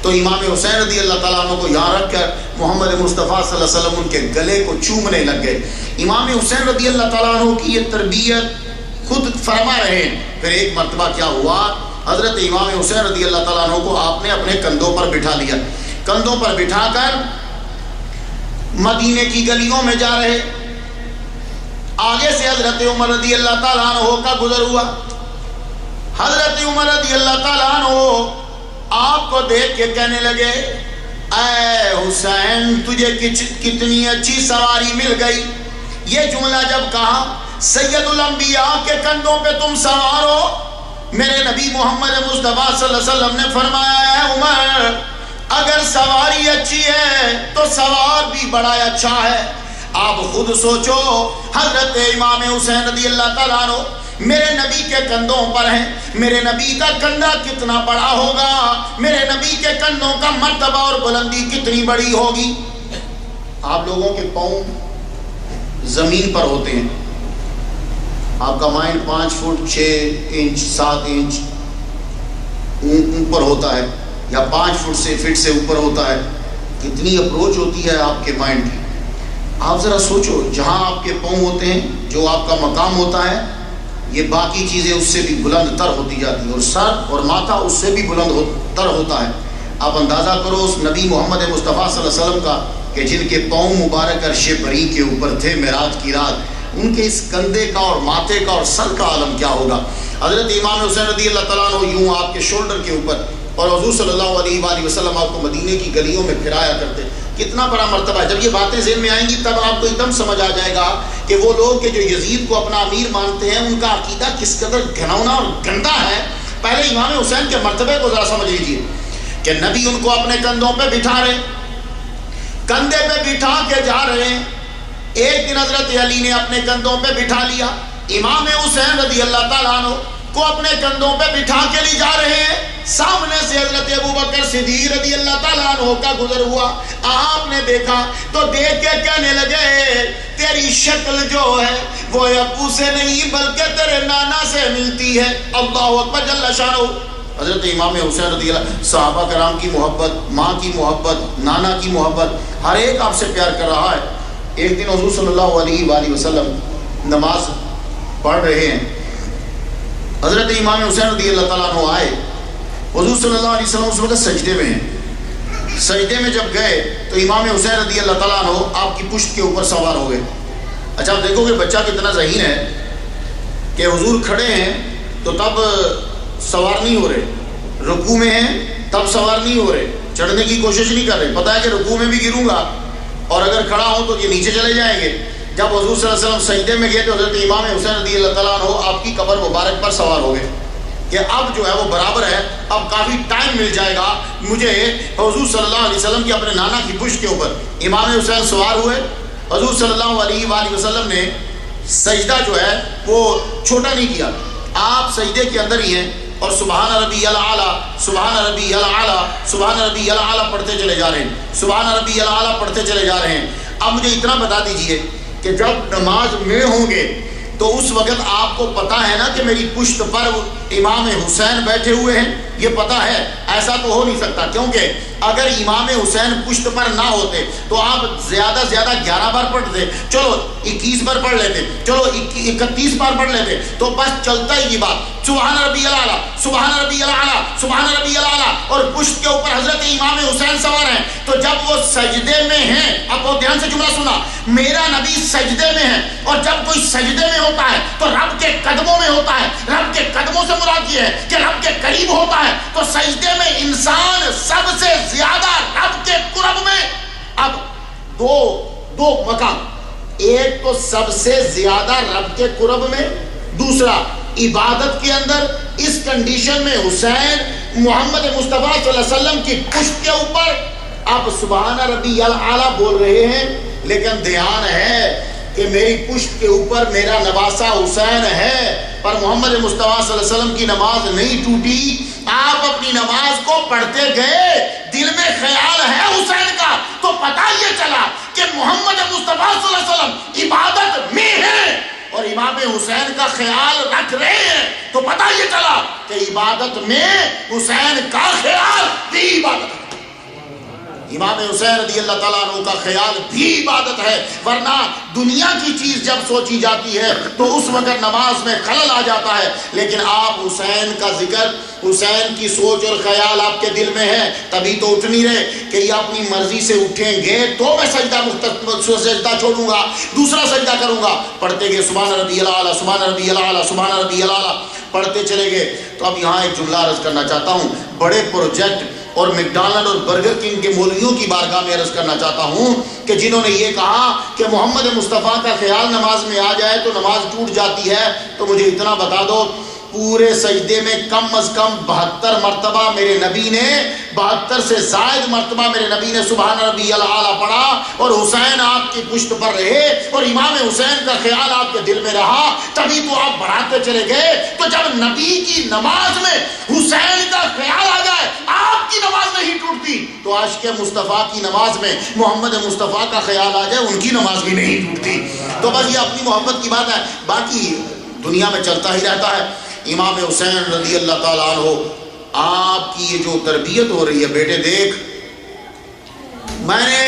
تو امام حسین رضی اللہ تعالیٰ عنہ کو یہاں رکھ کر محمد مصطفیٰ صلی اللہ علیہ وسلم ان کے گلے کو چومنے لگ گئے۔ امام حسین رضی اللہ تعالیٰ عنہ کی یہ تربیت خود فرما رہے ہیں۔ پھر ایک مرتبہ کیا ہوا، حضرت امام حسین رضی اللہ تعالیٰ عنہ کو آپ نے اپنے کندھوں پر بٹھا لیا، کندھوں پر بٹھا کر مدینے کی گلیوں میں جا رہے۔ آگے سے حضرت عمر رضی اللہ تعالیٰ عنہ کا گزر ہوا۔ حضرت عمر رضی اللہ تعالیٰ عنہ آپ کو دیکھ کے کہنے لگے اے حسین تجھے کتنی اچھی سواری مل گئی۔ یہ جملہ جب کہا سید الانبیاء کے کندھوں پہ تم سوار ہو، میرے نبی محمد مصطفیٰ صلی اللہ علیہ وسلم نے فرمایا ہے عمر اگر سواری اچھی ہے تو سوار بھی بڑا اچھا ہے۔ آپ خود سوچو حضرت امام حسین رضی اللہ تعالیٰ عنہ میرے نبی کے کندھوں پر ہیں، میرے نبی کا کندھا کتنا بڑا ہوگا، میرے نبی کے کندھوں کا مرتبہ اور بلندی کتنی بڑی ہوگی۔ آپ لوگوں کے پاؤں زمین پر ہوتے ہیں، آپ کا مائنڈ 5 فٹ 6 انچ 7 انچ اوپر ہوتا ہے یا 5 فٹ سے اوپر ہوتا ہے، کتنی اپروچ ہوتی ہے آپ کے مائنڈ کی۔ آپ ذرا سوچو جہاں آپ کے پاؤں ہوتے ہیں، جو آپ کا مقام ہوتا ہے، یہ باقی چیزیں اس سے بھی بلند تر ہوتی جاتی ہیں، اور سر اور ماتھا اس سے بھی بلند تر ہوتا ہے۔ آپ اندازہ کرو اس نبی محمد مصطفیٰ صلی اللہ علیہ وسلم کا کہ جن کے پاؤں مبارک عرش بری کے اوپر تھے معراج کی رات، ان کے اس کندھے کا اور ماتھے کا اور سر کا عالم کیا ہوگا۔ حضرت امام حسین رضی اللہ تعالیٰ عنہ یوں آپ کے شولڈر کے اوپر، اور حضور صلی اللہ علیہ وآلہ وسلم آپ کو مدینے کی گلیوں میں پھرایا کرتے۔ کتنا بڑا مرتبہ ہے۔ جب یہ باتیں ذہن میں آئیں گی تب آپ کو ایک دم سمجھ آ جائے گا کہ وہ لوگ کہ جو یزید کو اپنا امیر مانتے ہیں ان کا عقیدہ کس قدر گھناؤنا اور گندا ہے۔ پہلے امام حسین کے مرتبے کو ذرا سمجھ لیجئے کہ نبی ان کو اپنے کندھوں پہ بٹھا رہے، کندھے پہ بٹھا کے جا رہے ہیں۔ ایک دن حضرت علی نے اپنے کندھوں پہ بٹھا لیا، امام حسین رضی اللہ تعالیٰ عنہ کو اپنے کندھوں پہ بٹھا کے لے جا رہے ہیں۔ سامنے سے حضرت ابو بکر صدیق رضی اللہ تعالیٰ عنہ کا گزر ہوا، آپ نے دیکھا تو دیکھ کے کہنے لگے تیری شکل جو ہے وہ ابو سے نہیں بلکہ تیرے نانا سے ملتی ہے۔ اللہ اکبر جل شانہ۔ حضرت امام حسین رضی اللہ، صحابہ کرام کی محبت، ماں کی محبت، نانا کی محبت، ہر ایک آپ سے پیار کر رہا ہے۔ ایک دن حضور صلی اللہ علیہ وآلہ وسلم نماز پڑھ رہے ہیں، حضرت امام حسین رضی اللہ تعالیٰ عنہ آئے، حضور صلی اللہ علیہ وسلم اس وقت سجدے میں ہیں۔ سجدے میں جب گئے تو امام حسین رضی اللہ تعالیٰ عنہ آپ کی پشت کے اوپر سوار ہو گئے۔ اچھا آپ دیکھو کہ بچہ کتنا ذہین ہے کہ حضور کھڑے ہیں تو تب سوار نہیں ہو رہے، رکوع میں ہیں تب سوار نہیں ہو رہے، چڑھنے کی کوشش نہیں کر رہے، پتہ ہے کہ رکوع میں بھی گروں گا اور اگر کھڑا ہوں تو یہ نیچے چلے جائیں گے۔ جب حضور صلی اللہ علیہ وسلم سجدے میں گئے تو حضرت امام حسین رضی اللہ تعالیٰ عنہ آپ کی قبر مبارک پر سوار ہو گئے کہ اب جو ہے وہ برابر ہے، اب کافی ٹائم مل جائے گا مجھے حضور صلی اللہ علیہ وسلم کی اپنے نانا کی پشت کے اوپر۔ امام حسین سوار ہوئے، حضور صلی اللہ علیہ وآلہ وسلم نے سجدہ جو ہے وہ چھوٹا نہیں کیا، آپ سجدے کے اندر ہی ہیں اور سبحان ربی الاعلیٰ سبحان ربی الاعلیٰ سبحان ربی الاعلیٰ پڑھتے چلے جا رہے ہیں، سبحان ربی الاعلیٰ پڑھتے چلے جا رہے ہیں۔ اب مجھے اتنا بتا دیجئے کہ جب نماز میں ہوں گے تو اس وقت آپ کو پتا ہے نا کہ میری پشت پر امام حسین بیٹھے ہوئے ہیں، یہ پتا ہے؟ ایسا تو ہو نہیں سکتا، کیونکہ اگر امام حسین پشت پر نہ ہوتے تو آپ زیادہ 11 بار پڑھتے، چلو 21 بار پڑھ لیتے، چلو 31 بار پڑھ لیتے، تو بس چلتا ہی یہ بات سبحان ربی الاعلیٰ سبحان ربی الاعلیٰ سبحان ربی الاعلیٰ، اور پشت کے اوپر حضرت امام حسین سوار ہیں۔ تو جب وہ سجدے میں ہیں، اب بہت دھیان سے جملہ سنا، میرا نبی سجدے میں ہے، اور جب کوئی سجدے میں ہوتا ہے تو رب کے قدموں میں ہوتا ہے، رب کے قدموں سے مراد یہ ہے کہ رب کے قریب ہوتا ہے، تو سجدے میں انسان سب سے زیادہ رب کے قرب میں۔ اب دو مقام، ایک تو سب سے زیادہ رب کے قرب میں، دوسرا عبادت کے اندر اس کنڈیشن میں حسین محمد مصطفیٰ صلی اللہ علیہ وسلم کی پشت کے اوپر آپ سبحان ربی الاعلیٰ بول رہے ہیں، لیکن دھیان ہے کہ میری پشت کے اوپر میرا نواسا حسین ہے، پر محمد مصطفیٰ صلی اللہ علیہ وسلم کی نماز نہیں ٹوٹی۔ آپ اپنی نماز کو پڑھتے گئے، دل میں خیال ہے حسین کا، تو پتہ یہ چلا کہ محمد مصطفیٰ صلی اللہ علیہ وسلم عبادت میں ہیں اور امام حسین کا خیال رکھ رہے ہیں، تو پتہ یہ چلا کہ عبادت میں حسین کا خیال بھی عبادت ہے، امام حسین رضی اللہ تعالیٰ عنہ کا خیال بھی عبادت ہے۔ ورنہ دنیا کی چیز جب سوچی جاتی ہے تو اس وقت نماز میں خلل آ جاتا ہے، لیکن آپ حسین کا ذکر، حسین کی سوچ اور خیال آپ کے دل میں ہے، تبھی تو اٹھ نہیں رہے کہ یہ اپنی مرضی سے اٹھیں گے تو میں سجدہ چھوڑوں گا، دوسرا سجدہ کروں گا۔ پڑھتے گئے سبحان ربی الاعلیٰ سبحان ربی الاعلیٰ سبحان ربی الاعلیٰ، پڑھتے چلے گئے۔ تو اب یہاں ایک جملہ عرض کرنا چاہتا ہوں، بڑے پروجیکٹ اور میکڈونلڈ اور برگر کنگ کے مولویوں کی بارگاہ میں عرض کرنا چاہتا ہوں کہ جنہوں نے یہ کہا کہ محمد مصطفیٰ کا خیال نماز میں آ جائے تو نماز ٹوٹ جاتی ہے، تو مجھے اتنا بتا دو، پورے سجدے میں کم از کم 72 مرتبہ میرے نبی نے، 72 سے زائد مرتبہ میرے نبی نے سبحان ربی الاعلیٰ پڑھا، اور حسین آپ کی پشت پر رہے اور امام حسین کا خیال آپ کے دل میں رہا، تبھی تو آپ بڑھاتے چلے گئے۔ تو جب نبی کی نماز میں حسین کا خیال آ جائے، آپ کی نماز نہیں ٹوٹتی، تو عاشق مصطفیٰ کی نماز میں محمد مصطفیٰ کا خیال آ جائے، ان کی نماز بھی نہیں ٹوٹتی۔ تو بس یہ اپنی محبت کی بات ہے، باقی دنیا میں چلتا ہی رہتا ہے۔ امام حسین رضی اللہ تعالیٰ عنہ، آپ کی یہ جو تربیت ہو رہی ہے، بیٹے دیکھ، میں نے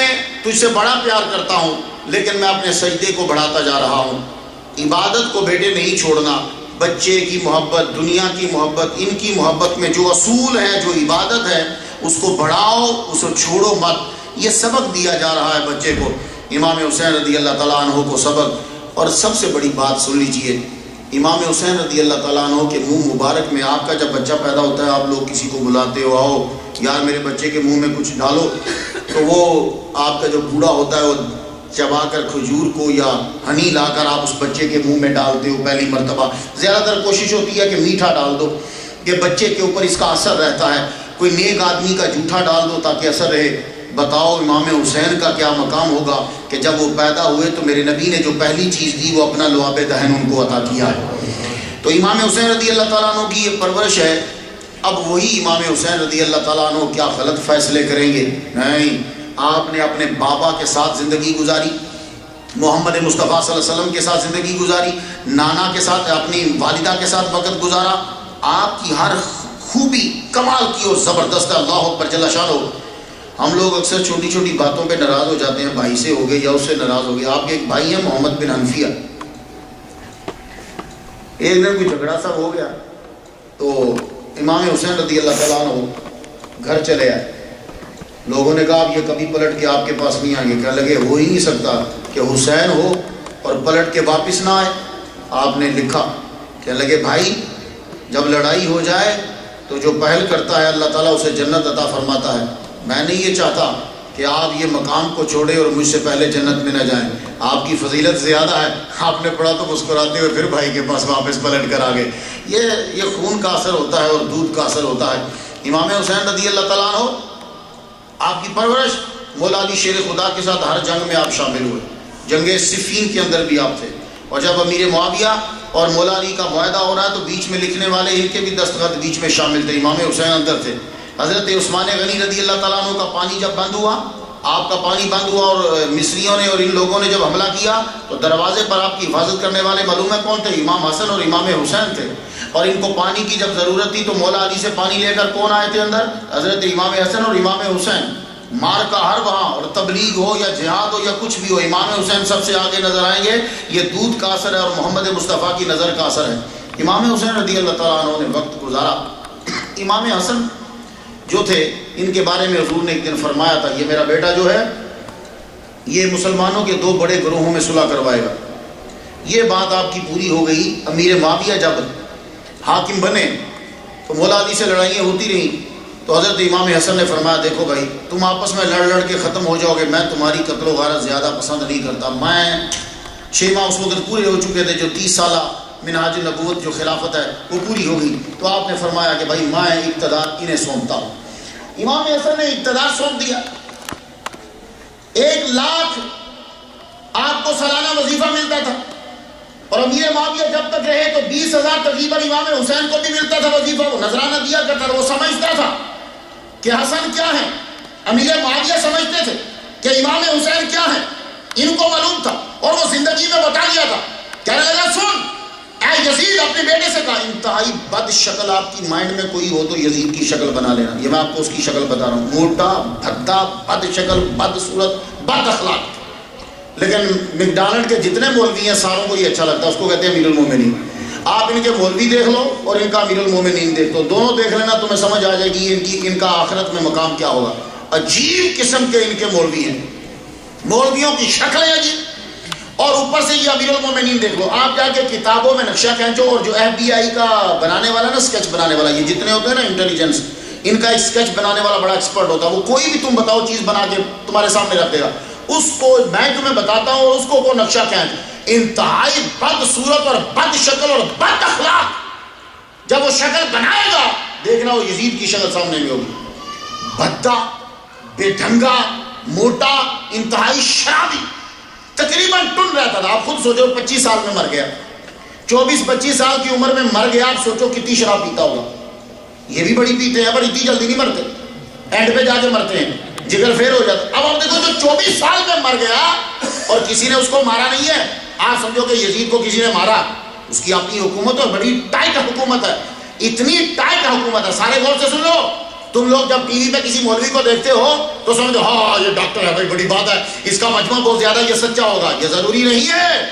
تجھ سے بڑا پیار کرتا ہوں، لیکن میں اپنے سجدے کو بڑھاتا جا رہا ہوں۔ عبادت کو بیٹے نہیں چھوڑنا، بچے کی محبت، دنیا کی محبت، ان کی محبت میں جو اصول ہے، جو عبادت ہے، اس کو بڑھاؤ، اس کو چھوڑو مت۔ یہ سبق دیا جا رہا ہے بچے کو، امام حسین رضی اللہ تعالیٰ عنہ کو سبق۔ اور سب سے بڑی بات سن لیجئے، امام حسین رضی اللہ تعالیٰ عنہ کے منہ مبارک میں، آپ کا جب بچہ پیدا ہوتا ہے، آپ لوگ کسی کو بلاتے ہو، آؤ یار میرے بچے کے منہ میں کچھ ڈالو، تو وہ آپ کا جو بوڑھا ہوتا ہے وہ چبا کر کھجور کو یا ہنی لا کر آپ اس بچے کے منہ میں ڈالتے ہو پہلی مرتبہ۔ زیادہ تر کوشش ہوتی ہے کہ میٹھا ڈال دو، کہ بچے کے اوپر اس کا اثر رہتا ہے۔ کوئی نیک آدمی کا جھوٹا ڈال دو تاکہ اثر رہے۔ بتاؤ امام حسین کا کیا مقام ہوگا کہ جب وہ پیدا ہوئے تو میرے نبی نے جو پہلی چیز دی وہ اپنا لعاب دہن ان کو عطا کیا ہے۔ تو امام حسین رضی اللہ تعالیٰ عنہ کی یہ پرورش ہے۔ اب وہی امام حسین رضی اللہ تعالیٰ عنہ کیا غلط فیصلے کریں گے؟ نہیں، آپ نے اپنے بابا کے ساتھ زندگی گزاری، محمد مصطفیٰ صلی اللہ علیہ وسلم کے ساتھ زندگی گزاری، نانا کے ساتھ، اپنی والدہ کے ساتھ وقت گزارا۔ آپ کی ہر خوبی کمال کی اور زبردست، اللہ اکبر جل شانہ۔ ہم لوگ اکثر چھوٹی چھوٹی باتوں پہ ناراض ہو جاتے ہیں، بھائی سے ہو گئے یا اس سے ناراض ہو گئے۔ آپ کے ایک بھائی ہیں محمد بن حنفیہ، ایک دن کوئی جھگڑا سا ہو گیا تو امام حسین رضی اللہ تعالیٰ عنہ گھر چلے آئے۔ لوگوں نے کہا اب یہ کبھی پلٹ کے آپ کے پاس نہیں آئیں گے۔ کہنے لگے ہو ہی نہیں سکتا کہ حسین ہو اور پلٹ کے واپس نہ آئے۔ آپ نے لکھا، کہنے لگے بھائی جب لڑائی ہو جائے تو جو پہل کرتا ہے اللہ تعالیٰ اسے جنت عطا فرماتا ہے۔ میں نہیں یہ چاہتا کہ آپ یہ مقام کو چھوڑیں اور مجھ سے پہلے جنت میں نہ جائیں۔ آپ کی فضیلت زیادہ ہے۔ آپ نے پڑھا تو مسکراتے ہوئے پھر بھائی کے پاس واپس پلٹ کر آگے۔ یہ خون کا اثر ہوتا ہے اور دودھ کا اثر ہوتا ہے۔ امام حسین رضی اللہ تعالیٰ عنہ، آپ کی پرورش، مولا علی شیر خدا کے ساتھ ہر جنگ میں آپ شامل ہوئے، جنگ صفین کے اندر بھی آپ تھے، اور جب امیر معاویہ اور مولا علی کا معاہدہ ہو رہا ہے تو بیچ میں لکھنے والے ان کے بھی دستخط بیچ میں شامل تھے، امام حسین اندر تھے۔ حضرت عثمان غنی رضی اللہ تعالیٰ عنہ کا پانی جب بند ہوا، آپ کا پانی بند ہوا، اور مصریوں نے اور ان لوگوں نے جب حملہ کیا تو دروازے پر آپ کی حفاظت کرنے والے معلوم ہے کون تھے؟ امام حسن اور امام حسین تھے۔ اور ان کو پانی کی جب ضرورت تھی تو مولا علی سے پانی لے کر کون آئے تھے اندر؟ حضرت امام حسن اور امام حسین۔ مار کا ہر وہاں، اور تبلیغ ہو یا جہاد ہو یا کچھ بھی ہو، امام حسین سب سے آگے نظر آئیں گے۔ یہ دودھ کا اثر ہے اور محمد مصطفیٰ کی نظر کا اثر ہے۔ امام حسین رضی اللہ تعالیٰ عنہ نے وقت گزارا۔ امام حسن جو تھے ان کے بارے میں حضور نے ایک دن فرمایا تھا، یہ میرا بیٹا جو ہے یہ مسلمانوں کے دو بڑے گروہوں میں صلح کروائے گا۔ یہ بات آپ کی پوری ہو گئی۔ امیر معاویہ جب حاکم بنے تو مولا علی سے لڑائیاں ہوتی رہیں، تو حضرت امام حسن نے فرمایا دیکھو بھائی، تم آپس میں لڑ کے ختم ہو جاؤ گے، میں تمہاری قتل و غارت زیادہ پسند نہیں کرتا۔ میں 6 ماہ اس وقت پورے ہو چکے تھے، جو 30 سالہ منہاج النبوت جو خلافت ہے وہ پوری ہو گئی، تو آپ نے فرمایا کہ بھائی میں اقتدار انہیں سونپتا ہوں۔ امام حسن نے اقتدار سونپ دیا۔ 1 لاکھ آپ کو سالانہ وظیفہ ملتا تھا، اور امیر معاویہ جب تک رہے تو 20,000 تقریباً امام حسین کو بھی ملتا تھا وظیفہ، وہ نذرانہ دیا کرتا تھا۔ وہ سمجھتا تھا کہ حسن کیا ہے، امیر معاویہ سمجھتے تھے کہ امام حسین کیا ہے، ان کو معلوم تھا، اور وہ زندگی میں بتا دیا تھا۔ کہنے لگا سن اے یزید، اپنے بیٹے سے کہا انتہائی بد شکل آپ کی مائنڈ میں کوئی ہو تو یزید کی شکل بنا لینا۔ یہ میں آپ کو اس کی شکل بتا رہا ہوں، موٹا بھدا، بد شکل، بد صورت، بد اخلاق۔ لیکن میکڈونلڈ کے جتنے مولوی ہیں ساروں کو یہ اچھا لگتا ہے، اس کو کہتے ہیں امیر المومنین۔ آپ ان کے مولوی دیکھ لو اور ان کا امیر المومنین دیکھ لو، دونوں دیکھ لینا، تمہیں سمجھ آ جائے گی ان کا آخرت میں مقام کیا ہوگا۔ عجیب قسم کے ان کے مولوی ہیں، مولویوں کی شکلیں عجیب، اور اوپر سے یہ امیر المومنین دیکھ لو۔ آپ جا کے کتابوں میں نقشہ کھینچو، اور جو FBI کا بنانے والا نا، اسکیچ بنانے والا، یہ جتنے ہوتے ہیں نا انٹیلیجنس، ان کا اسکیچ بنانے والا بڑا ایکسپرٹ ہوتا ہے۔ وہ کوئی بھی تم بتاؤ چیز بنا کے تمہارے سامنے رکھ دے گا، اس کو میں تمہیں بتاتا ہوں اور اس کو نقشہ کھینچ۔ انتہائی بد صورت اور بد شکل اور بد اخلاق، جب وہ شکل بنائے گا دیکھنا وہ یزید کی شکل سامنے میں ہوگی، بھدا، بے ڈھنگا، موٹا، انتہائی شرابی، تقریباً ٹن رہتا تھا۔ آپ خود سوچو 25 سال میں مر گیا، 24-25 سال کی عمر میں مر گیا، آپ سوچو کتنی شراب پیتا ہوگا۔ یہ بھی بڑی پیتے ہیں پر اتنی جلدی نہیں مرتے، اینڈ پہ جا کے مرتے ہیں، جگر فیر ہو جاتا۔ اب آپ دیکھو جو 24 سال میں مر گیا اور کسی نے اس کو مارا نہیں ہے، آپ سمجھو کہ یزید کو کسی نے مارا، اس کی اپنی حکومت اور بڑی ٹائٹ حکومت ہے، اتنی ٹائٹ حکومت ہے۔ سارے غور سے سنو، تم لوگ جب ٹی وی پہ کسی مولوی کو دیکھتے ہو تو سمجھو ہاں یہ ڈاکٹر ہے بھائی، بڑی بات ہے، اس کا مجمع بہت زیادہ یہ سچا ہوگا۔ یہ ضروری نہیں ہے،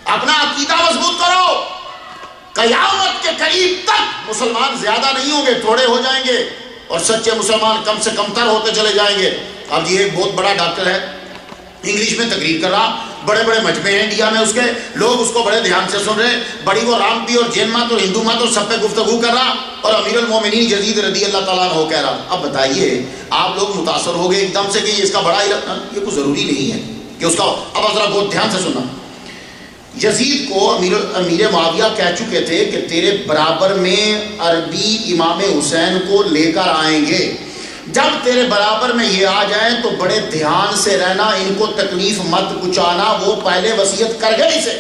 اپنا عقیدہ مضبوط کرو۔ قیامت کے قریب تک مسلمان زیادہ نہیں ہوں گے، تھوڑے ہو جائیں گے، اور سچے مسلمان کم سے کم تر ہوتے چلے جائیں گے۔ اب جی ایک بہت بڑا ڈاکٹر ہے، انگلش میں تقریر کر رہا، بڑے بڑے مجمع ہیں انڈیا میں، اس کے لوگ اس کو بڑے دھیان سے سن رہے، بڑی وہ رام پی اور جین مات اور ہندو مات اور سب پہ گفتگو کر رہا، اور امیر المومنین یزید رضی اللہ تعالیٰ عنہ کہہ رہا۔ اب بتائیے آپ لوگ متاثر ہو گئے ایک دم سے کہ اس کا بڑا علم، یہ کوئی ضروری نہیں ہے کہ اس کا۔ اب ذرا بہت دھیان سے سننا، یزید کو امیر معاویہ کہہ چکے تھے کہ تیرے برابر میں عربی امام حسین کو لے کر آئیں گے، جب تیرے برابر میں یہ آ جائیں تو بڑے دھیان سے رہنا، ان کو تکلیف مت پہنچانا۔ وہ پہلے وصیت کر گئے اسے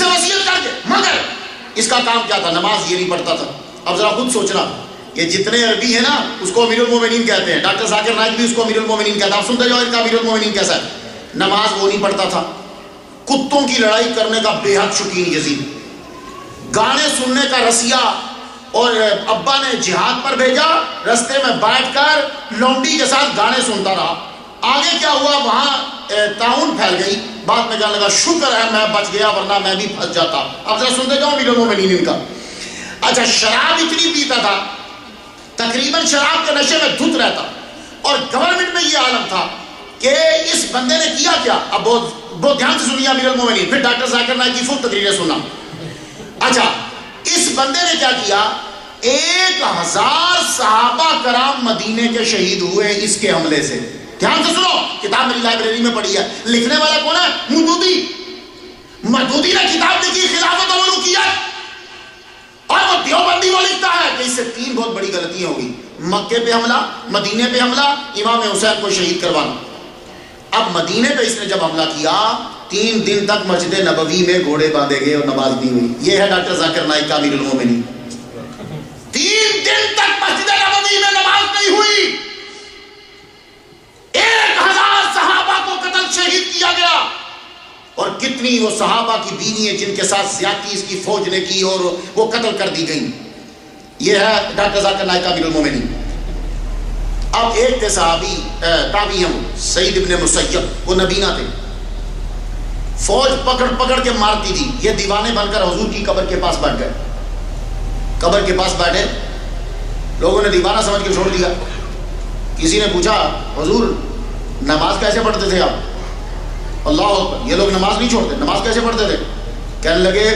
وصیت کر گئے، مگر اس کا کام کیا تھا؟ نماز یہ نہیں پڑھتا تھا۔ اب ذرا خود سوچنا، یہ جتنے عربی ہیں نا اس کو امیر المومنین کہتے ہیں، ڈاکٹر ذاکر نائک بھی اس کو امیر المومنین کہتا ہے۔ آپ سنتے جاؤ ان کا امیر المومنین کیسا ہے۔ نماز وہ نہیں پڑھتا تھا، کتوں کی لڑائی کرنے کا بے حد شوقین یزید، گانے سننے کا رسیا، اور ابا نے جہاد پر بھیجا، رستے میں بیٹھ کر لونڈی کے ساتھ گانے سنتا رہا۔ آگے کیا ہوا، وہاں طاعون پھیل گئی، بعد میں کہنے لگا شکر ہے میں بچ گیا ورنہ میں بھی پھنس جاتا۔ اب ذرا سنتے جاؤ امیر المومنین ان کا۔ اچھا، شراب اتنی پیتا تھا، تقریباً شراب کے نشے میں دھت رہتا، اور گورنمنٹ میں یہ عالم تھا کہ اس بندے نے کیا کیا۔ اب بہت دھیان سے سنیے امیر المومنین، پھر ڈاکٹر ذاکر نائک کی فل تقریریں سننا۔ اچھا، اس بندے نے کیا کیا، 1000 صحابہ کرام مدینے کے شہید ہوئے اس کے حملے سے۔ دھیان سے سنو، کتاب میری لائبریری میں پڑھی ہے، لکھنے والا کون ہے؟ مودودی نے کتاب لکھی خلافت و ملوکیت، اور وہ دیوبندی وہ لکھتا ہے کہ اس سے 3 بہت بڑی غلطیاں ہوگی، مکے پہ حملہ، مدینے پہ حملہ، امام حسین کو شہید کروانا۔ اب مدینے پہ اس نے جب حملہ کیا 3 دن تک مسجد نبوی میں گھوڑے باندھے گئے اور نماز نہیں ہوئی. یہ ہے ڈاکٹر ذاکر نائک کا امیر المومنین. 3 دن تک مسجد نبوی میں نماز نہیں ہوئی. 1000 صحابہ کو قتل شہید کیا گیا. اور کتنی وہ صحابہ کی بیوی ہیں جن کے ساتھ زیادتی اس کی فوج نے کی اور وہ قتل کر دی گئی. یہ ہے ڈاکٹر ذاکر نائک کا امیر المومنین. اب ایک تھے صحابی تابعی ہیں سعید ابن مسیب، وہ نبی نہ تھے. فوج پکڑ پکڑ کے مارتی تھی. یہ دیوانے بن کر حضور کی قبر کے پاس بیٹھ گئے. قبر کے پاس بیٹھے، لوگوں نے دیوانہ سمجھ کے چھوڑ دیا. کسی نے پوچھا حضور نماز کیسے پڑھتے تھے آپ؟ اللہ اکبر، یہ لوگ نماز نہیں چھوڑتے. نماز کیسے پڑھتے تھے؟ کہنے لگے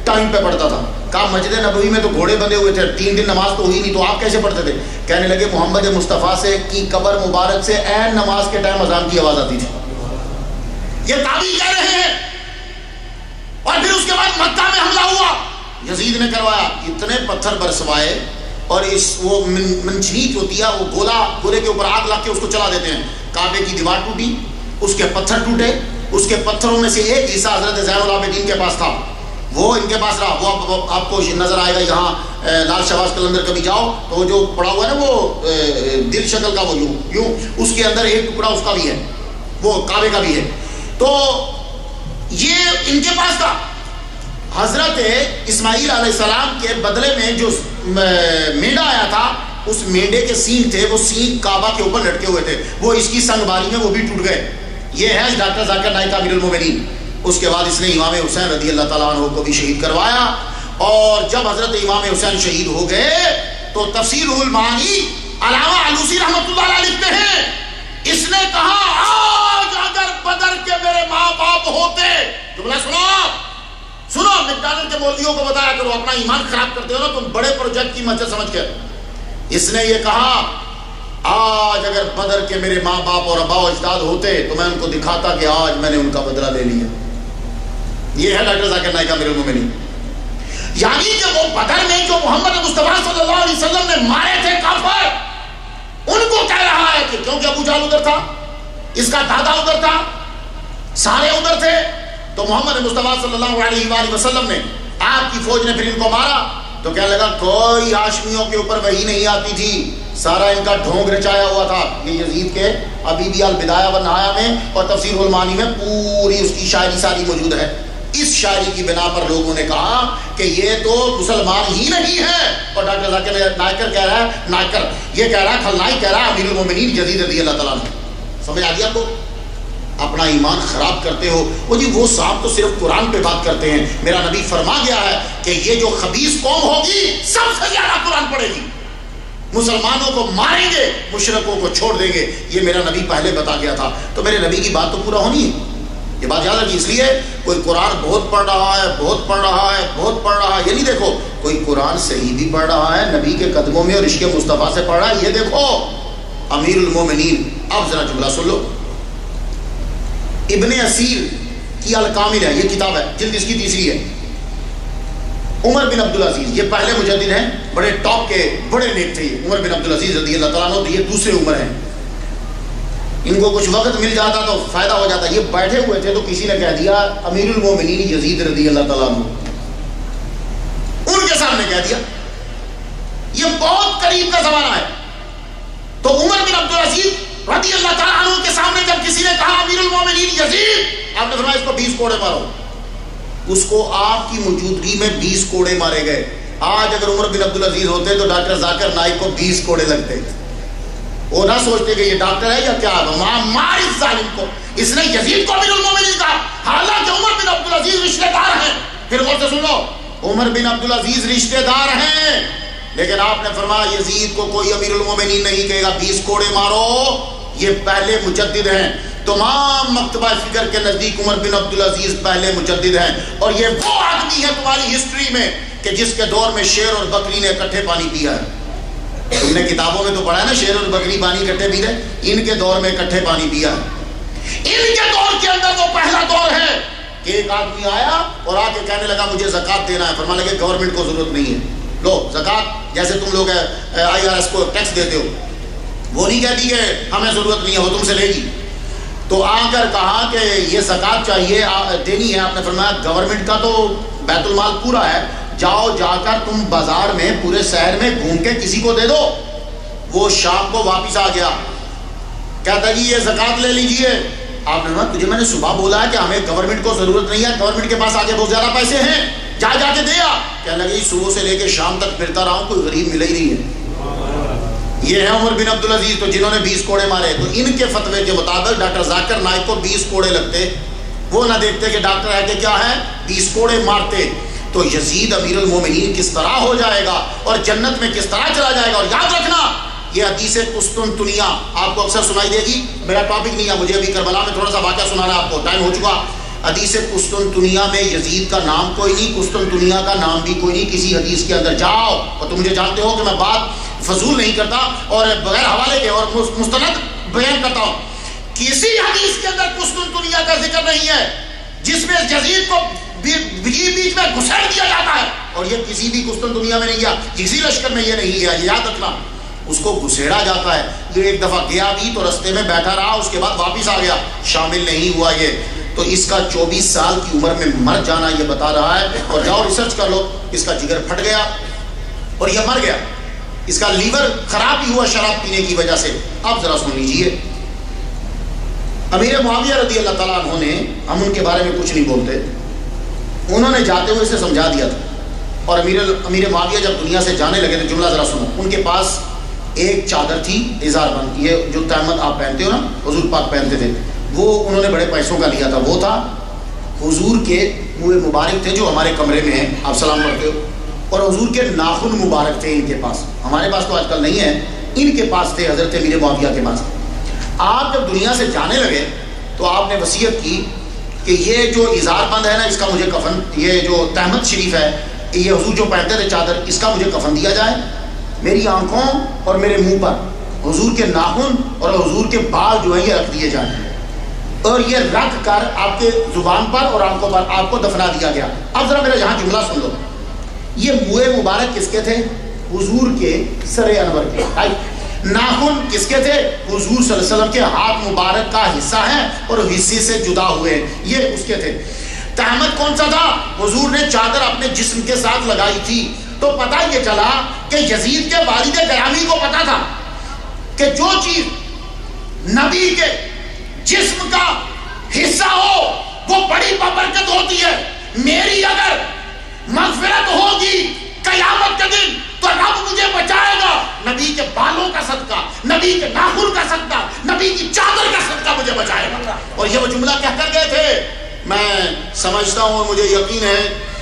ٹائم پہ پڑھتا تھا. کہا مسجد نبوی میں تو گھوڑے بندھے ہوئے تھے، 3 دن نماز تو ہوئی نہیں، تو آپ کیسے پڑھتے تھے؟ کہنے لگے محمد مصطفیٰ سے کی قبر مبارک سے عین نماز کے ٹائم اذان کی آواز آتی تھی. یہ تابعی کہہ رہے ہیں. اور پھر اس کے بعد مکہ میں حملہ ہوا، یزید نے کروایا. اتنے پتھر برسوائے اور اس وہ منجنیق ہوتی ہے، وہ گولے کے اوپر آگ لگ کے اس کو چلا دیتے ہیں. کعبے کی دیوار ٹوٹی، اس کے پتھر ٹوٹے. اس کے پتھروں میں سے ایک حصہ حضرت زین العابدین کے پاس تھا، وہ ان کے پاس رہا. وہ آپ کو نظر آئے گا یہاں لال شہباز قلندر کبھی جاؤ تو جو پڑا ہوا ہے نا وہ دل شکل کا، وہ یوں اس کے اندر ایک ٹکڑا اس کا بھی ہے، وہ کعبے کا بھی ہے. تو یہ ان کے پاس تھا. حضرت اسماعیل علیہ السلام کے بدلے میں جو مینڈا آیا تھا، اس مینڈے کے سینگ تھے، وہ سینگ کعبہ کے اوپر لٹکے ہوئے تھے. وہ اس کی سنگ باری میں وہ بھی ٹوٹ گئے. یہ ہے ڈاکٹر ذاکر نائک امیر المومنین. اس کے بعد اس نے امام حسین رضی اللہ تعالیٰ عنہ کو بھی شہید کروایا. اور جب حضرت امام حسین شہید ہو گئے تو تفسیر المعانی علامہ علوسی رحمۃ اللہ علیہ لکھتے ہیں، اس نے کہا آج اگر بدر کے میرے ماں باپ ہوتے، جملہ سنو مقدار کے مولویوں کو بتایا کرو، اپنا ایمان خراب کرتے ہو نا تم بڑے پروجیکٹ کی مسجد سمجھ کے. اس نے یہ کہا آج اگر بدر کے میرے ماں باپ اور آباء و اجداد ہوتے تو میں ان کو دکھاتا کہ آج میں نے ان کا بدلہ لے لیا. یہ ہے ڈاکٹر ذاکر نائک امیر المومنین. یعنی کہ وہ بدر میں جو محمد مصطفیٰ صلی اللہ علیہ وسلم نے مارے تھے کافر، ان کو کہہ رہا ہے کہ کیونکہ ابو جہل ادھر تھا، اس کا دادا ادھر تھا، سارے ادھر تھے، تو محمد مصطفیٰ صلی اللہ علیہ وآلہ وسلم نے، آپ کی فوج نے پھر ان کو مارا تو کہنے لگا کوئی ہاشمیوں کے اوپر وحی نہیں آتی تھی، سارا ان کا ڈھونگ رچایا ہوا تھا. یہ یزید کے ابھی بھی البدایہ و نہایہ میں اور تفسیر المعانی میں پوری اس کی شاعری ساری موجود ہے. اس شاعری کی بنا پر لوگوں نے کہا کہ یہ تو مسلمان ہی نہیں ہے. اور ڈاکٹر ذاکر نائکر کہہ رہا ہے، یہ کہہ رہا ہے، کھلنائی کہہ رہا ہے امیر المومنین یزید رضی اللہ تعالیٰ عنہ. سمجھ آ گیا آپ کو؟ اپنا ایمان خراب کرتے ہو. وہ جی وہ صاحب تو صرف قرآن پہ بات کرتے ہیں. میرا نبی فرما گیا ہے کہ یہ جو خبیث قوم ہوگی سب سے زیادہ قرآن پڑھے گی، مسلمانوں کو ماریں گے، مشرکوں کو چھوڑ دیں گے. یہ میرا نبی پہلے بتا گیا تھا. تو میرے نبی کی بات تو پورا ہونی ہے. یہ بات یاد رکھیے. اس لیے کوئی قرآن بہت پڑھ رہا ہے، بہت پڑھ رہا ہے، بہت پڑھ رہا ہے، یہ نہیں دیکھو کوئی قرآن صحیح بھی پڑھ رہا ہے، نبی کے قدموں میں اور عشق مصطفیٰ سے پڑھ رہا ہے، یہ دیکھو امیر المومنین. اب ذرا جملہ سن لو. ابن اسیر کی الکامل ہے، یہ کتاب ہے، جلد اس کی 3 ہے. عمر بن عبدالعزیز یہ پہلے مجدد ہیں، بڑے ٹاپ کے بڑے نیک تھے. عمر بن عبدالعزیز رضی اللہ تعالیٰ عنہ، یہ دوسرے عمر ہیں. ان کو کچھ وقت مل جاتا تو فائدہ ہو جاتا. یہ بیٹھے ہوئے تھے تو کسی نے کہہ دیا امیر المومنین یزید رضی اللہ تعالیٰ عنہ، ان کے سامنے کہہ دیا. یہ بہت قریب کا زمانہ ہے. تو عمر بن عبدالعزیز رضی اللہ تعالیٰ عنہ کے سامنے جب کسی نے کہا امیر المومنین یزید، آپ نے فرمایا اس کو 20 کوڑے مارو. اس کو آپ کی موجودگی میں 20 کوڑے مارے گئے. آج اگر عمر بن عبدالعزیز ہوتے تو ڈاکٹر ذاکر نائک کو 20 کوڑے لگتے. وہ نہ سوچتے کہ یہ ڈاکٹر ہے یا کیا ہے، مار اس ظالم کو. اس نے یزید کو امیر المومنین کہا، حالانکہ عمر بن عبدالعزیز رشتہ دار ہیں. پھر غور سے سن لو، عمر بن عبدالعزیز رشتہ دار ہیں، لیکن آپ نے فرمایا یزید کو کوئی امیر المومنین نہیں کہے گا، 20 کوڑے مارو. یہ پہلے مجدد ہیں. تمام مکتبہ فکر کے نزدیک عمر بن عبدالعزیز پہلے مجدد ہیں. اور یہ وہ آدمی ہے تمہاری ہسٹری میں کہ جس کے دور میں شیر اور بکری نے اکٹھے پانی پیا ہے. تم نے کتابوں میں تو پڑھا ہے نا، شیر اور بکری پانی اکٹھے پیتے. ان کے دور میں اکٹھے پانی پیا ہے. ان کے دور کے اندر وہ پہلا دور ہے کہ ایک آدمی آیا اور آ کے کہنے لگا مجھے زکوٰۃ دینا ہے. فرمانے لگے گورنمنٹ کو ضرورت نہیں ہے، لو زکوٰۃ جیسے تم لوگ IRS کو ٹیکس دیتے ہو، وہ نہیں کہتی کہ ہمیں ضرورت نہیں ہے، وہ تم سے لے گی. تو آ کر کہا کہ یہ زکوٰۃ چاہیے دینی ہے. آپ نے فرمایا گورنمنٹ کا تو بیت المال پورا ہے, جاؤ جا کر تم بازار میں پورے شہر میں گھوم کے کسی کو دے دو. وہ شام کو واپس آ گیا, کہتا جی یہ زکوٰۃ لے لیجئے. آپ نے فرمایا تجھے میں نے صبح بولا ہے کہ ہمیں گورنمنٹ کو ضرورت نہیں ہے, گورنمنٹ کے پاس آگے بہت زیادہ پیسے ہیں, جا جا کے دیا. کہنے لگے صبح سے لے کے شام تک پھرتا رہا ہوں, کوئی غریب ملا ہی نہیں ہے. یہ ہے عمر بن عبدالعزیز, تو جنہوں نے 20 کوڑے مارے. تو ان کے فتوے کے مطابق ڈاکٹر ذاکر نائک کو 20 کوڑے لگتے, وہ نہ دیکھتے کہ ڈاکٹر ہے کہ کیا ہے, 20 کوڑے مارتے. تو یزید امیر المومنین کس طرح ہو جائے گا اور جنت میں کس طرح چلا جائے گا. اور یاد رکھنا یہ حدیث قسطنطنیہ آپ کو اکثر سنائی دے گی, میرا ٹاپک نہیں ہے, مجھے ابھی کربلا میں تھوڑا سا واقعہ سنانا ہے آپ کو, ٹائم ہو چکا. حدیث قسطنطنیہ میں یزید کا نام کوئی نہیں, قسطنطنیہ کا نام بھی کوئی نہیں کسی حدیث کے اندر. جاؤ, اور تم مجھے جانتے ہو کہ میں بات فضول نہیں کرتا اور بغیر حوالے کے اور مستند بیان کرتا ہوں. کسی حدیث کے اندر قسطنطنیہ کا ذکر نہیں ہے جس میں یزید کو بیچ میں گھسیٹ دیا جاتا ہے, اور یہ کسی بھی قسطنطنیہ میں نہیں گیا, کسی لشکر میں یہ نہیں گیا, یاد رکھنا. اس کو گھسیڑا جاتا ہے. یہ ایک دفعہ گیا بھی تو رستے میں بیٹھا رہا, اس کے بعد واپس آ گیا, شامل نہیں ہوا یہ. تو اس کا 24 سال کی عمر میں مر جانا یہ بتا رہا ہے. اور جاؤ ریسرچ کر لو, اس کا جگر پھٹ گیا اور یہ مر گیا, اس کا لیور خراب ہی ہوا شراب پینے کی وجہ سے. اب ذرا سن لیجئے, امیر معاویہ رضی اللہ تعالیٰ عنہ نے, ہم ان کے بارے میں کچھ نہیں بولتے, انہوں نے جاتے ہوئے اسے سمجھا دیا تھا. اور امیر معاویہ جب دنیا سے جانے لگے تو جملہ ذرا سنو. ان کے پاس ایک چادر تھی ازار بند, یہ جو تہمت آپ پہنتے ہو نا, حضور پاک پہنتے تھے, وہ انہوں نے بڑے پیسوں کا لیا تھا. وہ تھا حضور کے منہ مبارک تھے جو ہمارے کمرے میں ہیں, آپ سلام کرتے ہو, اور حضور کے ناخن مبارک تھے ان کے پاس. ہمارے پاس تو آج کل نہیں ہے, ان کے پاس تھے, حضرت امیر معاویہ کے پاس. آپ جب دنیا سے جانے لگے تو آپ نے وصیت کی کہ یہ جو ازار بند ہے نا, اس کا مجھے کفن, یہ جو تہمت شریف ہے, یہ حضور جو پہنتے تھے چادر, اس کا مجھے کفن دیا جائے. میری آنکھوں اور میرے منہ پر حضور کے ناخن اور حضور کے بال جو ہیں یہ رکھ دیے جائیں, اور یہ رکھ کر آپ کے زبان پر اور آنکھوں پر آپ کو دفنا دیا گیا. اب ذرا میرا یہاں جملہ سن لو. یہ منہ مبارک کس کے تھے؟ حضور کے سر انور کے. ناخن کس کے تھے؟ حضور صلی اللہ علیہ وسلم کے ہاتھ مبارک کا حصہ ہے اور حصے سے جدا ہوئے ہیں, یہ اس کے تھے. تہمت کون سا تھا؟ حضور نے چادر اپنے جسم کے ساتھ لگائی تھی. تو پتہ یہ چلا کہ یزید کے والد گرامی کو پتا تھا کہ جو چیز نبی کے جسم کا حصہ ہو وہ بڑی بابرکت ہوتی ہے. میری اگر مغفرت ہوگی قیامت کے دن تو رب مجھے بچائے گا نبی کے بالوں کا صدقہ, نبی کے ناخن کا صدقہ, نبی کی چادر کا صدقہ مجھے بچائے گا. اور یہ وہ جملہ کہہ کر گئے تھے. میں سمجھتا ہوں اور مجھے یقین ہے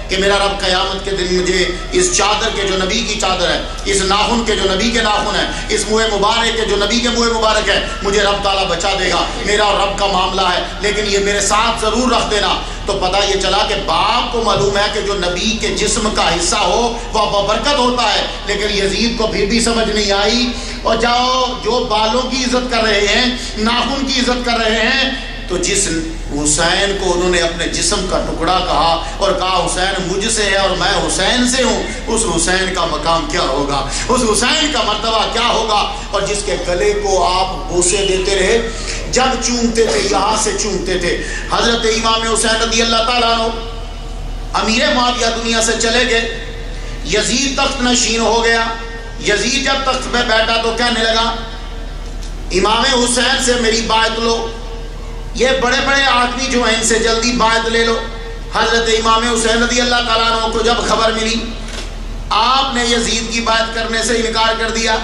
کہ میرا رب قیامت کے دن مجھے اس چادر کے جو نبی کی چادر ہے, اس ناخن کے جو نبی کے ناخن ہے, اس منہ مبارک کے جو نبی کے منہ مبارک ہے, مجھے رب تعالیٰ بچا دے گا. میرا اور رب کا معاملہ ہے, لیکن یہ میرے ساتھ ضرور رکھ دینا. تو پتہ یہ چلا کہ باپ کو معلوم ہے کہ جو نبی کے جسم کا حصہ ہو وہ بابرکت ہوتا ہے, لیکن یزید کو پھر بھی سمجھ نہیں آئی. اور جاؤ جو بالوں کی عزت کر رہے ہیں, ناخن کی عزت کر رہے ہیں, تو جس حسین کو انہوں نے اپنے جسم کا ٹکڑا کہا اور کہا حسین مجھ سے ہے اور میں حسین سے ہوں, اس حسین کا مقام کیا ہوگا, اس حسین کا مرتبہ کیا ہوگا. اور جس کے گلے کو آپ بوسے دیتے رہے, جب چومتے تھے یہاں سے چومتے تھے. حضرت امام حسین رضی اللہ تعالیٰ عنہ, امیر معاویہ دنیا سے چلے گئے, یزید تخت نشین ہو گیا. یزید جب تخت پہ بیٹھا تو کہنے لگا امام حسین سے میری بات لو, یہ بڑے بڑے آدمی جو ہیں ان سے جلدی بات لے لو. حضرت امام حسین رضی اللہ تعالیٰ عنہ کو جب خبر ملی, آپ نے یزید کی بات کرنے سے انکار کر دیا.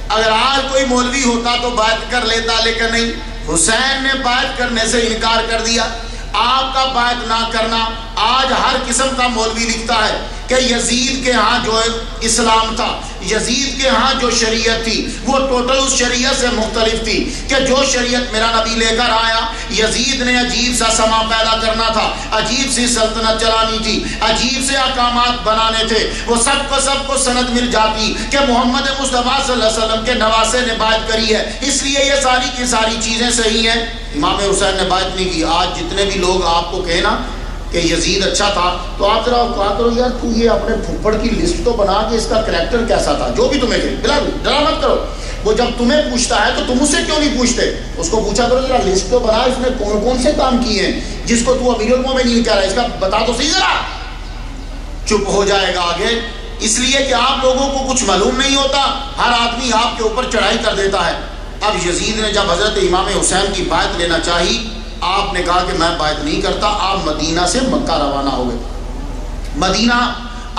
اگر آج کوئی مولوی ہوتا تو بات کر لیتا, لیکن نہیں, حسین نے بات کرنے سے انکار کر دیا. آپ کا بات نہ کرنا آج ہر قسم کا مولوی لکھتا ہے کہ یزید کے ہاں جو اسلام تھا, یزید کے ہاں جو شریعت تھی وہ ٹوٹل اس شریعت سے مختلف تھی, کہ جو شریعت میرا نبی لے کر آیا, یزید نے عجیب سا سما پیدا کرنا تھا, عجیب سی سلطنت چلانی تھی, عجیب سے احکامات بنانے تھے. وہ سب کو سند مل جاتی کہ محمد مصطفیٰ صلی اللہ علیہ وسلم کے نواسے نے بات کری ہے, اس لیے یہ ساری کی ساری چیزیں صحیح ہیں. امام حسین نے بات نہیں کی. آج جتنے بھی لوگ آپ کو کہے نا کہ یزید اچھا تھا, تو آپ ذرا کہا کرو یار تو یہ اپنے پھپھڑ کی لسٹ تو بنا کہ اس کا کریکٹر کیسا تھا, جو بھی تمہیں کہے, بلا ڈرا مت کرو. وہ جب تمہیں پوچھتا ہے تو تم اسے کیوں نہیں پوچھتے؟ اس کو پوچھا کرو ذرا لسٹ تو بنا، اس نے کون کون سے کام کیے ہیں جس کو تو امیر المومنین کہہ رہا ہے، اس کا بتا تو صحیح ذرا۔ چپ ہو جائے گا آگے، اس لیے کہ آپ لوگوں کو کچھ معلوم نہیں ہوتا، ہر آدمی آپ کے اوپر چڑھائی کر دیتا ہے۔ اب یزید نے جب حضرت امام حسین کی بیعت لینا چاہی، آپ نے کہا کہ میں بیعت نہیں کرتا۔ آپ مدینہ سے مکہ روانہ ہو گئے۔ مدینہ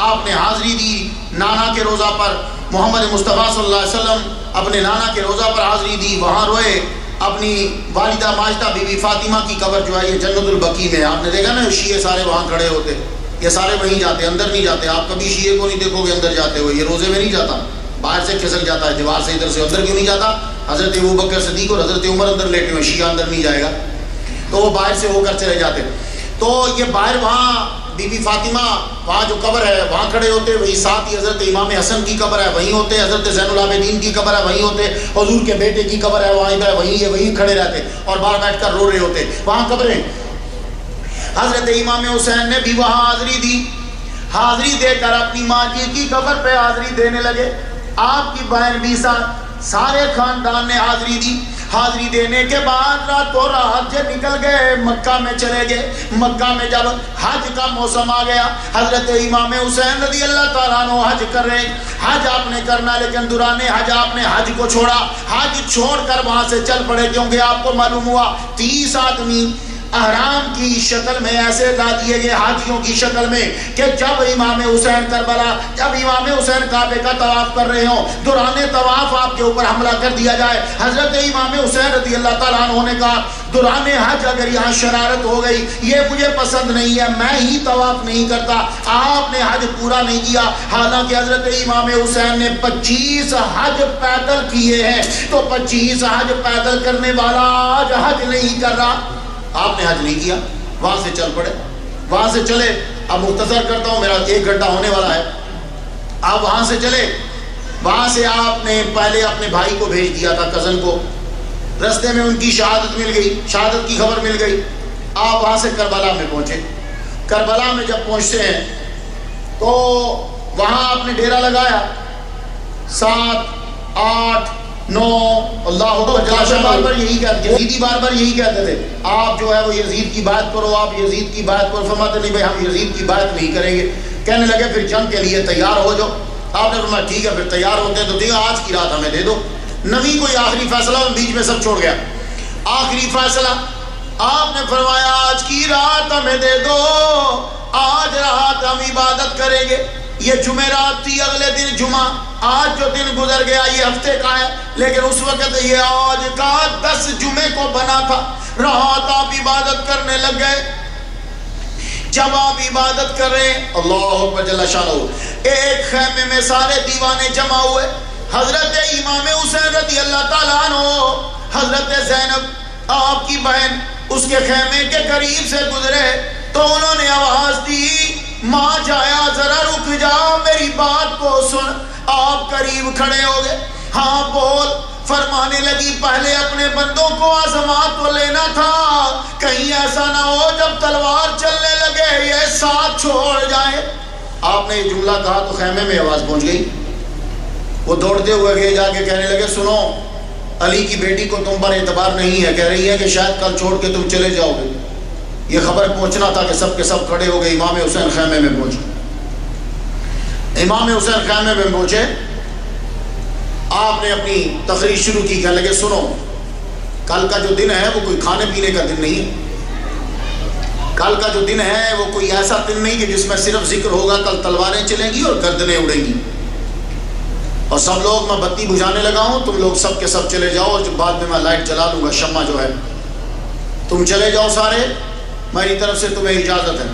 آپ نے حاضری دی نانا کے روضہ پر، محمد مصطفیٰ صلی اللہ علیہ وسلم اپنے نانا کے روضہ پر حاضری دی، وہاں روئے۔ اپنی والدہ ماجدہ بی بی فاطمہ کی قبر جو ہے یہ جنت البقیع میں، آپ نے دیکھا نا شیعہ سارے وہاں کھڑے ہوتے، یہ سارے وہیں جاتے، اندر نہیں جاتے۔ آپ کبھی شیعہ کو نہیں دیکھو گے اندر جاتے ہوئے، یہ روزے میں نہیں جاتا، باہر سے کھسک جاتا ہے دیوار سے، ادھر سے اندر کیوں نہیں جاتا؟ حضرت ابوبکر صدیق اور حضرت عمر اندر لیٹے ہوئے، شیعہ اندر نہیں جائے گا، تو وہ باہر سے ہو کر چلے جاتے۔ تو یہ باہر وہاں بی بی فاطمہ وہاں جو قبر ہے وہاں کھڑے ہوتے، وہی ساتھ ہی حضرت امام حسن کی قبر ہے وہیں ہوتے، حضرت زین العابدین کی قبر ہے وہیں ہوتے، حضور کے بیٹے کی قبر ہے وہیں پر، وہیں کھڑے رہتے اور باہر بیٹھ کر رو رہے ہوتے، وہاں قبریں۔ حضرت امام حسین نے بھی وہاں حاضری دی، حاضری دے کر اپنی ماں جی کی قبر پہ حاضری دینے لگے۔ آپ کی بہن بھی ساتھ، سارے خاندان نے حاضری دی۔ حاضری دینے کے بعد راتوں رات جو نکل گئے، مکہ میں چلے گئے۔ مکہ میں جب حج کا موسم آ گیا، حضرت امام حسین رضی اللہ تعالیٰ عنہ حج کر رہے، حج آپ نے کرنا، لیکن دوران حج آپ نے حج کو چھوڑا، حج چھوڑ کر وہاں سے چل پڑے، کیونکہ آپ کو معلوم ہوا 30 آدمی احرام کی شکل میں ایسے لا دیے گئے، حاجیوں کی شکل میں، کہ جب امام حسین کربلا، جب امام حسین کعبے کا طواف کر رہے ہوں، دوران طواف آپ کے اوپر حملہ کر دیا جائے۔ حضرت امام حسین رضی اللہ تعالیٰ عنہ نے کہا دوران حج اگر یہاں شرارت ہو گئی، یہ مجھے پسند نہیں ہے، میں ہی طواف نہیں کرتا۔ آپ نے حج پورا نہیں کیا، حالانکہ حضرت امام حسین نے 25 حج پیدل کیے ہیں، تو 25 حج پیدل کرنے والا آج حج نہیں کر رہا۔ آپ نے حج نہیں کیا، وہاں سے چل پڑے، وہاں سے چلے۔ اب مختصر کرتا ہوں، میرا 1 گھنٹہ ہونے والا ہے۔ آپ وہاں سے چلے، وہاں سے آپ نے پہلے اپنے بھائی کو بھیج دیا تھا، کزن کو، رستے میں ان کی شہادت مل گئی، شہادت کی خبر مل گئی۔ آپ وہاں سے کربلا میں پہنچے۔ کربلا میں جب پہنچتے ہیں تو وہاں آپ نے ڈیرا لگایا، 7 8 9 اللہ بار بار یہی کہتے، یزیدی بار بار یہی کہتے تھے، آپ جو ہے وہ یزید کی بات کرو، آپ یزید کی بات کرو۔ فرماتے نہیں بھائی ہم یزید کی بات نہیں کریں گے۔ کہنے لگے پھر جنگ کے لیے تیار ہو جاؤ۔ آپ نے فرمایا ٹھیک ہے، پھر تیار ہوتے ہیں تو ٹھیک ہے، آج کی رات ہمیں دے دو۔ نبی کوئی آخری فیصلہ بیچ میں سب چھوڑ گیا، آخری فیصلہ آپ نے فرمایا آج کی رات ہمیں دے دو، آج رات ہم عبادت کریں گے۔ یہ جمعرات تھی، اگلے دن جمعہ، آج جو دن گزر گیا یہ ہفتے کا ہے، لیکن اس وقت یہ آج کا 10 جمعے کو بنا تھا۔ رات آپ عبادت کرنے لگ گئے۔ جب آپ عبادت کر رہے ہیں، اللہ اکبر جل شانہ، ایک خیمے میں سارے دیوانے جمع ہوئے۔ حضرت امام حسین رضی اللہ تعالیٰ عنہ، حضرت زینب آپ کی بہن اس کے خیمے کے قریب سے گزرے تو انہوں نے آواز دی، ماں جایا ذرا رک جا، میری بات کو سن۔ آپ قریب کھڑے ہو گئے، ہاں بول۔ فرمانے لگی پہلے اپنے بندوں کو آزما تو لینا تھا، کہیں ایسا نہ ہو جب تلوار چلنے لگے یہ ساتھ چھوڑ جائے۔ آپ نے یہ جملہ کہا تو خیمے میں آواز پہنچ گئی۔ وہ دوڑتے ہوئے گئے، جا کے کہنے لگے سنو، علی کی بیٹی کو تم پر اعتبار نہیں ہے، کہہ رہی ہے کہ شاید کل چھوڑ کے تم چلے جاؤ گے۔ یہ خبر پہنچنا تھا کہ سب کے سب کھڑے ہو گئے۔ امام حسین خیمے میں پہنچے، امام حسین خیمے میں پہنچے، آپ نے اپنی تقریر شروع کی، کہنے لگے سنو، کل کا جو دن ہے وہ کوئی کھانے پینے کا دن نہیں ہے، کل کا جو دن ہے وہ کوئی ایسا دن نہیں کہ جس میں صرف ذکر ہوگا کل تلواریں چلیں گی اور گردنیں اڑیں گی اور سب لوگ، میں بتی بجھانے لگا ہوں، تم لوگ سب کے سب چلے جاؤ اور بعد میں میں لائٹ جلا لوں گا، شمع جو ہے، تم چلے جاؤ سارے، میری طرف سے تمہیں اجازت ہے۔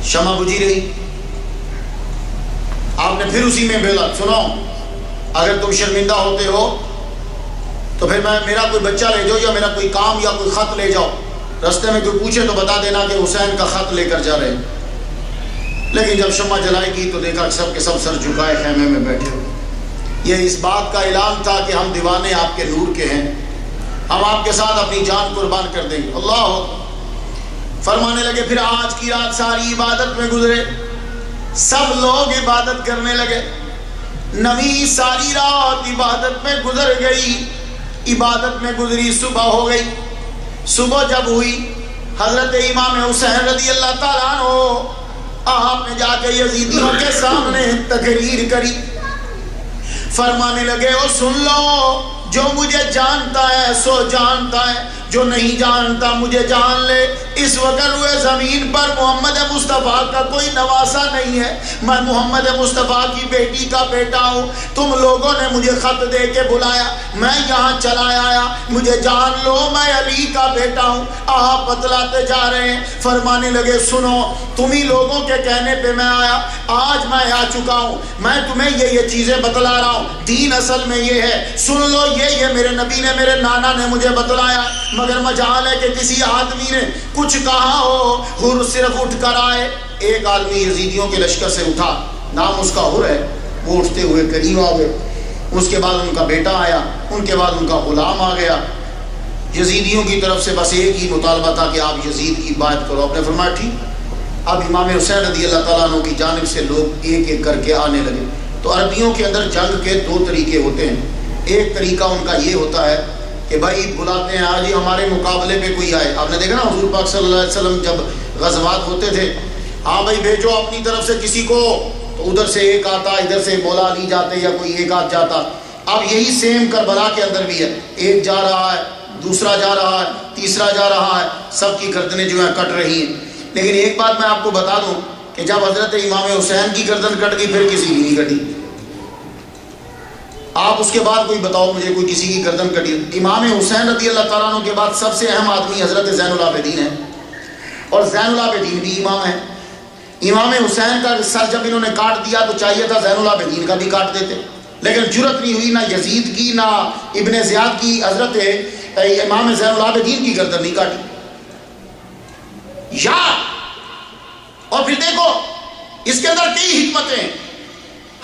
شمع بجھی رہی۔ آپ نے پھر اسی میں بولا سنو، اگر تم شرمندہ ہوتے ہو تو پھر میرا کوئی بچہ لے جاؤ یا میرا کوئی کام یا کوئی خط لے جاؤ، رستے میں کوئی پوچھے تو بتا دینا کہ حسین کا خط لے کر جا رہے ہیں۔ لیکن جب شمع جلائی گئی تو دیکھا سب کے سب سر جھکائے خیمے میں بیٹھے ہوئے۔ یہ اس بات کا اعلان تھا کہ ہم دیوانے آپ کے نور کے ہیں، ہم آپ کے ساتھ اپنی جان قربان کر دیں گے۔ اللہ فرمانے لگے پھر آج کی رات ساری عبادت میں گزرے، سب لوگ عبادت کرنے لگے۔ نبی ساری رات عبادت میں گزر گئی، عبادت میں گزری، صبح ہو گئی۔ صبح جب ہوئی حضرت امام حسین رضی اللہ تعالیٰ عنہ آپ نے جا کے یزیدیوں کے سامنے تقریر کری، فرمانے لگے او سن لو، جو مجھے جانتا ہے سو جانتا ہے، جو نہیں جانتا مجھے جان لے۔ اس وقت روئے زمین پر محمد مصطفیٰ کا کوئی نواسا نہیں ہے، میں محمد مصطفیٰ کی بیٹی کا بیٹا ہوں۔ تم لوگوں نے مجھے خط دے کے بلایا، میں یہاں چلا آیا، مجھے جان لو میں علی کا بیٹا ہوں۔ آپ بتلاتے جا رہے ہیں، فرمانے لگے سنو، تمہیں لوگوں کے کہنے پہ میں آیا، آج میں آ چکا ہوں، میں تمہیں یہ چیزیں بتلا رہا ہوں، دین اصل میں یہ ہے، سن لو۔ یہ میرے نبی نے، میرے نانا نے مجھے بتلایا، مگر مجال ہے کہ کسی آدمی نے کچھ کہا ہو۔ حر صرف اٹھ کر آئے، ایک آدمی یزیدیوں کے لشکر سے اٹھا، نام اس کا حر ہے، وہ اٹھتے ہوئے قریب آ گئے، اس کے بعد ان کا بیٹا آیا، ان کے بعد ان کا غلام آ گیا۔ یزیدیوں کی طرف سے بس ایک ہی مطالبہ تھا کہ آپ یزید کی بات کرو۔ آپ نے فرمایا ٹھیک۔ اب امام حسین رضی اللہ تعالیٰ عنہ کی جانب سے لوگ ایک ایک کر کے آنے لگے۔ تو عربیوں کے اندر جنگ کے دو طریقے ہوتے ہیں، ایک طریقہ ان کا یہ ہوتا ہے کہ بھائی بلاتے ہیں آج ہی ہمارے مقابلے پہ کوئی آئے۔ آپ نے دیکھا نا حضور پاک صلی اللہ علیہ وسلم جب غزوات ہوتے تھے، ہاں بھائی بھیجو اپنی طرف سے کسی کو، تو ادھر سے ایک آتا، ادھر سے مولا علی جاتے یا کوئی ایک آدھ جاتا۔ اب یہی سیم کربلا کے اندر بھی ہے، ایک جا رہا ہے، دوسرا جا رہا ہے، تیسرا جا رہا ہے، سب کی گردنیں جو ہیں کٹ رہی ہیں۔ لیکن ایک بات میں آپ کو بتا دوں کہ جب حضرت امام حسین کی گردن کٹ گئی پھر کسی کی نہیں کٹی۔ آپ اس کے بعد کوئی بتاؤ مجھے کوئی کسی کی گردن کٹی۔ امام حسین رضی اللہ تعالیٰ عنہ کے بعد سب سے اہم آدمی حضرت زین العابدین ہے، اور زین العابدین بھی امام ہے۔ امام حسین کا سر جب انہوں نے کاٹ دیا تو چاہیے تھا زین العابدین کا بھی کاٹ دیتے، لیکن جرت نہیں ہوئی، نہ یزید کی نہ ابن زیاد کی، حضرت امام زین العابدین کی گردن نہیں کاٹی۔ یا اور پھر دیکھو اس کے اندر کئی حکمتیں۔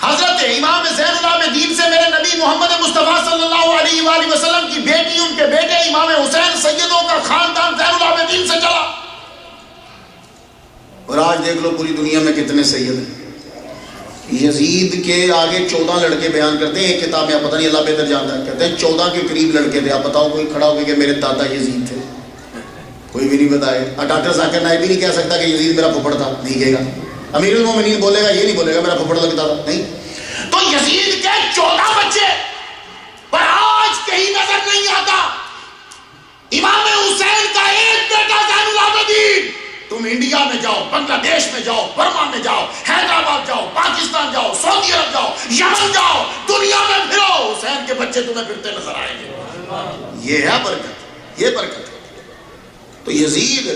حضرت امام زین العابدین سے میرے نبی محمد مصطفیٰ صلی اللہ علیہ وآلہ وسلم کی بیٹی، ان کے بیٹے امام حسین، سیدوں کا خاندان زین العابدین سے چلا۔ اور آج دیکھ لو پوری دنیا میں کتنے سید ہیں۔ یزید کے آگے 14 لڑکے بیان کرتے ہیں ایک کتاب میں، پتہ نہیں اللہ بہتر جانتا ہے، کہتے ہیں 14 کے قریب لڑکے تھے۔ آپ بتاؤ کوئی کھڑا ہو کے کہ میرے دادا یزید تھے، کوئی بھی نہیں بتائے۔ ڈاکٹر ذاکر نائک بھی نہیں کہہ سکتا کہ یزید میرا پھپھڑ تھا، نہیں کہے گا۔ امیر المومنین بولے گا، یہ نہیں بولے گا میرا پھپھڑ لگتا تھا، نہیں۔ تو یزید کے 14 بچے پر آج کہیں نظر نہیں آتا۔ امام حسین کا ایک بیٹا زین العابدین، تم انڈیا میں جاؤ، بنگلہ دیش میں جاؤ، برما میں جاؤ، حیدرآباد جاؤ، پاکستان جاؤ، سعودی عرب جاؤ، یمن جاؤ، دنیا میں پھرو، حسین کے بچے تمہیں پھرتے نظر آئیں گے۔ یہ ہے برکت، یہ برکت ہے۔ تو یزید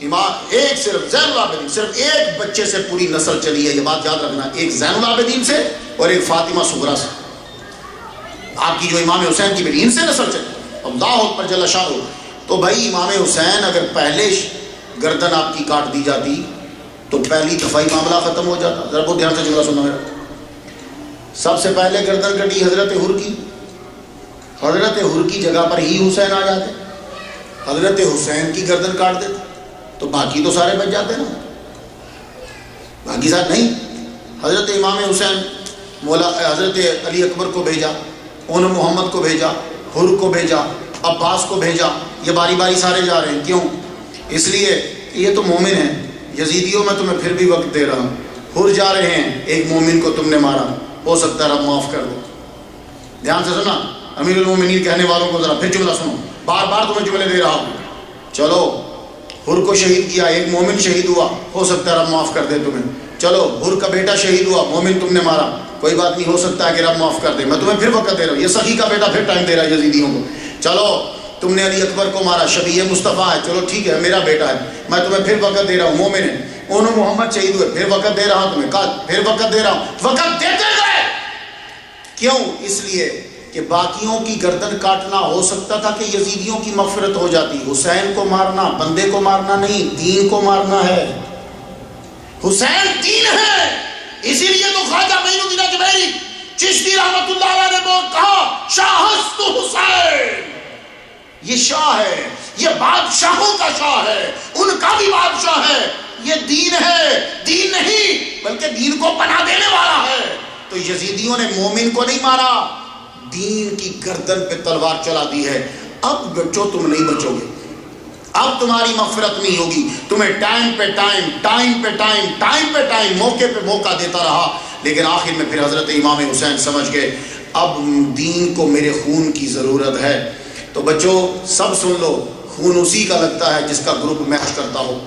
امام ایک صرف زین العابدین، صرف ایک بچے سے پوری نسل چلی ہے، یہ بات یاد رکھنا، ایک زین العابدین سے اور ایک فاطمہ صغریٰ سے، آپ کی جو امام حسین کی بیٹی، ان سے نسل چلی، اللہ اکبر جل شانہ۔ تو بھائی امام حسین اگر پہلے گردن آپ کی کاٹ دی جاتی تو پہلی دفعہ معاملہ ختم ہو جاتا۔ ذرا بہت دھیان سے جملہ سننا میرا۔ سب سے پہلے گردن کٹی حضرت حر کی، حضرت حر کی جگہ پر ہی حسین آ جاتے، حضرت حسین کی گردن کاٹ دیتے تو باقی تو سارے بچ جاتے نا، باقی ساتھ نہیں۔ حضرت امام حسین مولا حضرت علی اکبر کو بھیجا، اون محمد کو بھیجا، حر کو بھیجا، عباس کو بھیجا، یہ باری باری سارے جا رہے ہیں۔ کیوں؟ اس لیے یہ تو مومن ہیں، یزیدیوں میں تمہیں پھر بھی وقت دے رہا ہوں۔ حر جا رہے ہیں، ایک مومن کو تم نے مارا، ہو سکتا ہے رب معاف کر دو۔ دھیان سے سنا، امیر المومنین کہنے والوں کو ذرا پھر جملہ سنو، بار بار تمہیں جملے دے رہا ہوں۔ چلو حر کو شہید کیا، ایک مومن شہید ہوا، ہو سکتا ہے رب معاف کر دے تمہیں۔ چلو حر کا بیٹا شہید ہوا، مومن تم نے مارا، کوئی بات نہیں، ہو سکتا ہے کہ رب معاف کر دے، میں تمہیں پھر وقت دے رہا ہوں۔ یہ سخی کا بیٹا پھر ٹائم دے رہا ہے یزیدیوں کو۔ چلو تم نے علی اکبر کو مارا، شبیہ مصطفیٰ ہے، چلو ٹھیک ہے میرا بیٹا ہے، میں تمہیں پھر وقت دے رہا ہوں، مومن ہے۔ اون محمد شہید ہوئے، پھر وقت دے رہا ہوں تمہیں، پھر وقت دے رہا ہوں، وقت دیتے گئے۔ کیوں؟ اس لیے کہ باقیوں کی گردن کاٹنا ہو سکتا تھا کہ یزیدیوں کی مغفرت ہو جاتی، حسین کو مارنا بندے کو مارنا نہیں، دین کو مارنا ہے۔ حسین دین ہے، اسی لیے تو خواجہ معین الدین اجمیری چشتی رحمت اللہ علیہ نے کہا شاہست حسین، یہ شاہ ہے، یہ بادشاہوں کا شاہ ہے، ان کا بھی بادشاہ ہے، یہ دین ہے، دین نہیں بلکہ دین کو پناہ دینے والا ہے۔ تو یزیدیوں نے مومن کو نہیں مارا، دین کی گردن پہ تلوار چلا دی ہے۔ اب بچو تم نہیں بچو گے، اب تمہاری مغفرت نہیں ہوگی۔ تمہیں ٹائم پہ ٹائم موقع پہ موقع دیتا رہا، لیکن آخر میں پھر حضرت امام حسین سمجھ گئے اب دین کو میرے خون کی ضرورت ہے۔ تو بچوں سب سن لو، خون اسی کا لگتا ہے جس کا گروپ میچ کرتا ہو۔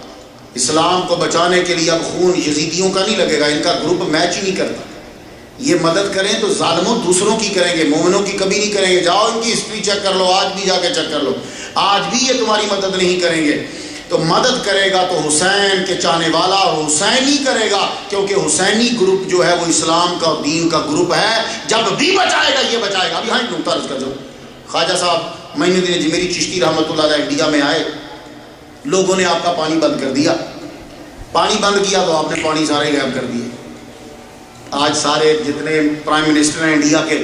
اسلام کو بچانے کے لیے اب خون یزیدیوں کا نہیں لگے گا، ان کا گروپ میچ ہی نہیں کرتا۔ یہ مدد کریں تو ظالموں دوسروں کی کریں گے، مومنوں کی کبھی نہیں کریں گے۔ جاؤ ان کی ہسٹری چیک کر لو، آج بھی جا کے چیک کر لو، آج بھی یہ تمہاری مدد نہیں کریں گے۔ تو مدد کرے گا تو حسین کے چاہنے والا حسینی کرے گا، کیونکہ حسینی گروپ جو ہے وہ اسلام کا اور دین کا گروپ ہے۔ جب بھی بچائے گا یہ بچائے گا۔ ابھی ہاں نقطہ عرض کر دو، خواجہ صاحب معین الدین اجمیری چشتی رحمۃ اللہ علیہ انڈیا میں آئے، لوگوں نے آپ کا پانی بند کر دیا، پانی بند کیا تو آپ نے پانی سارے غائب کر دیے۔ آج سارے جتنے پرائم منسٹر ہیں انڈیا کے،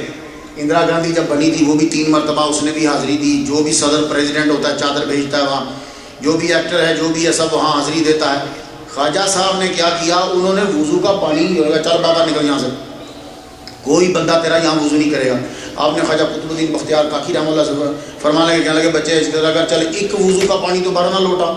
اندرا گاندھی جب بنی تھی وہ بھی 3 مرتبہ اس نے بھی حاضری دی، جو بھی صدر پریزیڈنٹ ہوتا ہے چادر بھیجتا ہے وہاں، جو بھی ایکٹر ہے جو بھی ہے سب وہاں حاضری دیتا ہے۔ خواجہ صاحب نے کیا کیا، انہوں نے وضو کا پانی، چل بابا نکل یہاں سے، کوئی بندہ تیرا یہاں وضو نہیں کرے گا۔ آپ نے خواجہ قطب الدین بختیار کاکی رحمۃ اللہ سے فرمانے لگے، کہنے لگے بچے اس طرح اگر چل ایک وضو کا پانی تو بھرنا لوٹا،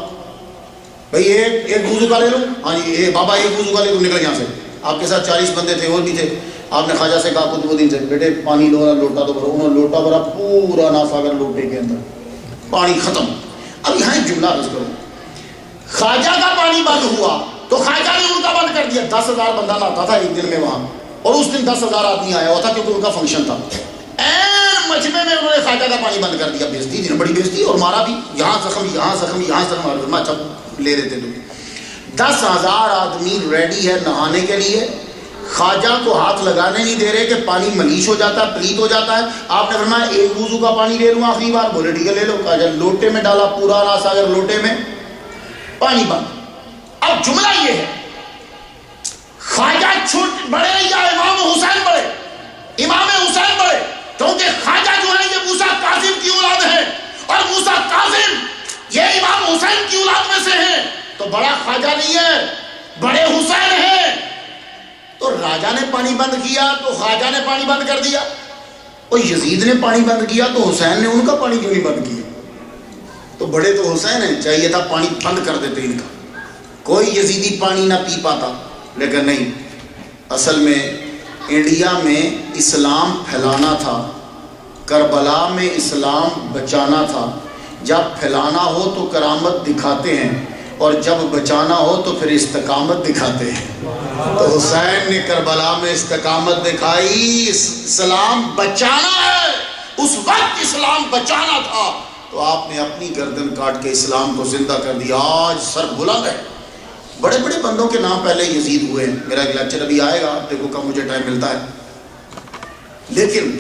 بھائی ایک وضو کا لے لو، ہاں جی بابا ایک وضو کا لے، تم نکل یہاں سے۔ آپ کے ساتھ 40 بندے تھے اور بھی تھے۔ آپ نے خواجہ سے کہا قطب الدین سے، بیٹے پانی لو، لوٹا تو بھرو۔ انہوں نے لوٹا بھرا، پورا ناساگر لوٹے کے اندر، پانی ختم۔ اب یہاں ایک جملہ عرض کرو، خواجہ کا پانی بند ہوا تو خواجہ نے ان کا بند کر دیا۔ 10,000 بندہ نہاتا تھا ایک دن میں وہاں، اور اس دن 10,000 آدمی آیا ہوا تھا کیونکہ ان کا فنکشن تھا۔ مجمع میں انہوں نے خواجہ کا پانی بند کر دیا۔ بےزتی تھی نا، بڑی بےزتی، اور مارا بھی، یہاں زخم یہاں زخم یہاں زخم۔ اچھا لے لیتے تم، 10,000 آدمی ریڈی ہے نہانے کے لیے، خواجہ کو ہاتھ لگانے نہیں دے رہے کہ پانی ملیش ہو جاتا ہے، پلیت ہو جاتا ہے۔ آپ نے فرمایا ایک وضو کا پانی لے لوں آخری بار، بولے ٹھیک ہے لے لو۔ خواجہ لوٹے میں ڈالا، پورا ناساگر لوٹے میں، پانی بند۔ اب جملہ یہ ہے، خواجہ چھوٹ بڑے یا امام حسین بڑے؟ امام حسین بڑے، کیونکہ خواجہ جو ہے یہ موسیٰ کاظم کی اولاد ہے، اور موسیٰ کاظم یہ امام حسین کی اولاد میں سے ہیں، تو بڑا خواجہ نہیں ہے، بڑے حسین ہیں۔ تو راجہ نے پانی بند کیا تو خواجہ نے پانی بند کر دیا، اور یزید نے پانی بند کیا تو حسین نے ان کا پانی کیوں نہیں بند کیا؟ تو بڑے تو حسین ہیں، چاہیے تھا پانی بند کر دیتے ان کا، کوئی یزیدی پانی نہ پی پاتا۔ لیکن نہیں، اصل میں انڈیا میں اسلام پھیلانا تھا، کربلا میں اسلام بچانا تھا۔ جب پھیلانا ہو تو کرامت دکھاتے ہیں، اور جب بچانا ہو تو پھر استقامت دکھاتے ہیں۔ تو حسین نے کربلا میں استقامت دکھائی، اسلام بچانا ہے، اس وقت اسلام بچانا تھا، تو آپ نے اپنی گردن کاٹ کے اسلام کو زندہ کر دیا۔ آج سر بلند ہے، بڑے بڑے بندوں کے نام پہلے یزید ہوئے ہیں، میرا ایک لیکچر ابھی آئے گا، دیکھو کب مجھے ٹائم ملتا ہے۔ لیکن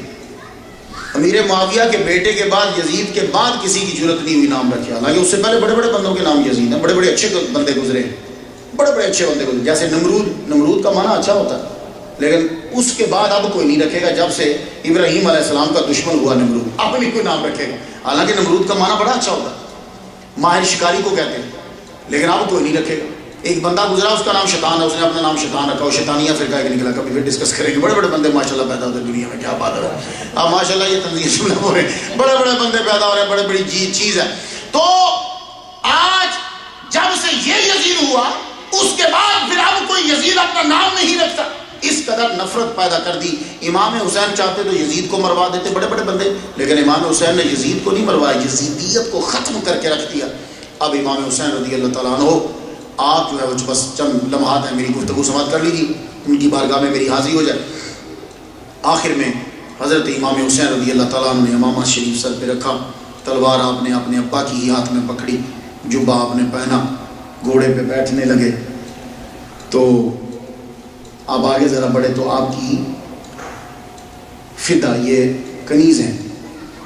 امیر معاویہ کے بیٹے کے بعد، یزید کے بعد کسی کی جرت نہیں ہوئی نام رکھے، حالانکہ اس سے پہلے بڑے بڑے بندوں کے نام یزید ہیں، بڑے بڑے اچھے بندے گزرے، بڑے بڑے اچھے بندے گزرے، جیسے نمرود کا معنی اچھا ہوتا ہے، لیکن اس کے بعد اب کوئی نہیں رکھے گا۔ جب سے ابراہیم علیہ السلام کا دشمن ہوا نمرود، اب نہیں کوئی نام رکھے گا، حالانکہ نمرود کا معنی بڑا اچھا ہوتا ہے، ماہر شکاری کو کہتے ہیں، لیکن اب کوئی نہیں رکھے گا۔ ایک بندہ گزرا اس کا نام شیطان ہے، اس نے اپنا نام شیطان رکھا، اور شیطانیہ فرقہ ایک نکلا، کبھی پھر ڈسکس کریں گے۔ بڑے بڑے بندے ماشاءاللہ پیدا ہوتے ہیں دنیا میں، کیا بات ہے، اب ماشاءاللہ یہ تنظیم سے ہو رہے ہیں، بڑے بڑے بندے پیدا ہو رہے ہیں، بڑے بڑی چیز ہے۔ تو آج جب سے یہ یزید ہوا، اس کے بعد پھر اب کوئی یزید اپنا نام نہیں رکھتا، اس قدر نفرت پیدا کر دی۔ امام حسین چاہتے تو یزید کو مروا دیتے بڑے بڑے بندے، لیکن امام حسین نے یزید کو نہیں مروایا، یزیدیت کو ختم کر کے رکھ دیا۔ اب امام حسین رضی اللہ تعالیٰ عنہ، آپ جو ہے وہ بس چند لمحات ہیں، میری گفتگو سماعت کر لیجیے، ان کی بارگاہ میں میری حاضری ہو جائے۔ آخر میں حضرت امام حسین رضی اللہ تعالیٰ عنہ نے امامہ شریف سر پہ رکھا، تلوار آپ نے اپنے ابا کی ہی ہاتھ میں پکڑی، جبہ آپ نے پہنا، گھوڑے پہ بیٹھنے لگے۔ تو آپ آگے ذرا بڑھے تو آپ کی فدا، یہ کنیز ہیں،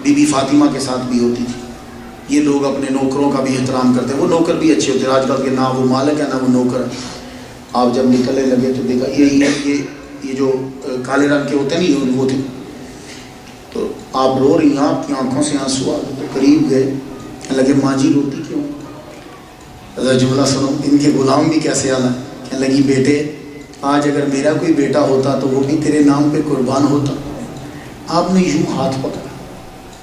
بی بی فاطمہ کے ساتھ بھی ہوتی تھی۔ یہ لوگ اپنے نوکروں کا بھی احترام کرتے ہیں، وہ نوکر بھی اچھے ہوتے ہیں، آج کل کے نہ وہ مالک ہے نہ وہ نوکر۔ آپ جب نکلنے لگے تو دیکھا یہ جو کالے رنگ کے ہوتے ہیں نہیں، وہ تھے۔ تو آپ رو رہی ہیں، آپ کی آنکھوں سے آنسو آ گئے، تو قریب گئے، لگے ماں جی روتی کیوں؟ ذرا جملہ سنو، ان کے غلام بھی کیسے آنا، کہنے لگی بیٹے آج اگر میرا کوئی بیٹا ہوتا تو وہ بھی تیرے نام پہ قربان ہوتا۔ آپ نے یوں ہاتھ پکڑا۔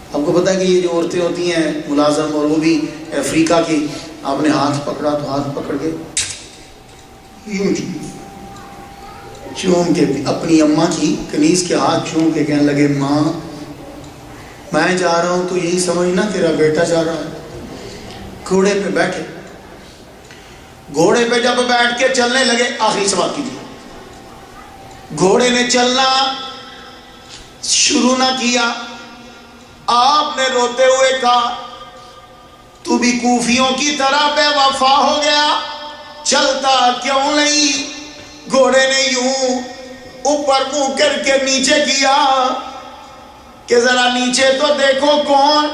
آپ کو پتا ہے کہ یہ جو عورتیں ہوتی ہیں ملازم اور وہ بھی افریقہ کی، آپ نے ہاتھ پکڑا تو ہاتھ پکڑ کے یوں چوم کے اپنی اماں کی کنیز کے ہاتھ چوم کے کہنے لگے ماں میں جا رہا ہوں تو یہی سمجھنا تیرا بیٹا جا رہا ہے۔ گھوڑے پہ بیٹھے، گھوڑے پہ جب بیٹھ کے چلنے لگے، آخری سوال کیجیے، گھوڑے نے چلنا شروع نہ کیا، آپ نے روتے ہوئے کہا تو بھی کوفیوں کی طرح بے وفا ہو گیا، چلتا کیوں نہیں؟ گھوڑے نے یوں اوپر منہ کر کے نیچے کیا کہ ذرا نیچے تو دیکھو کون۔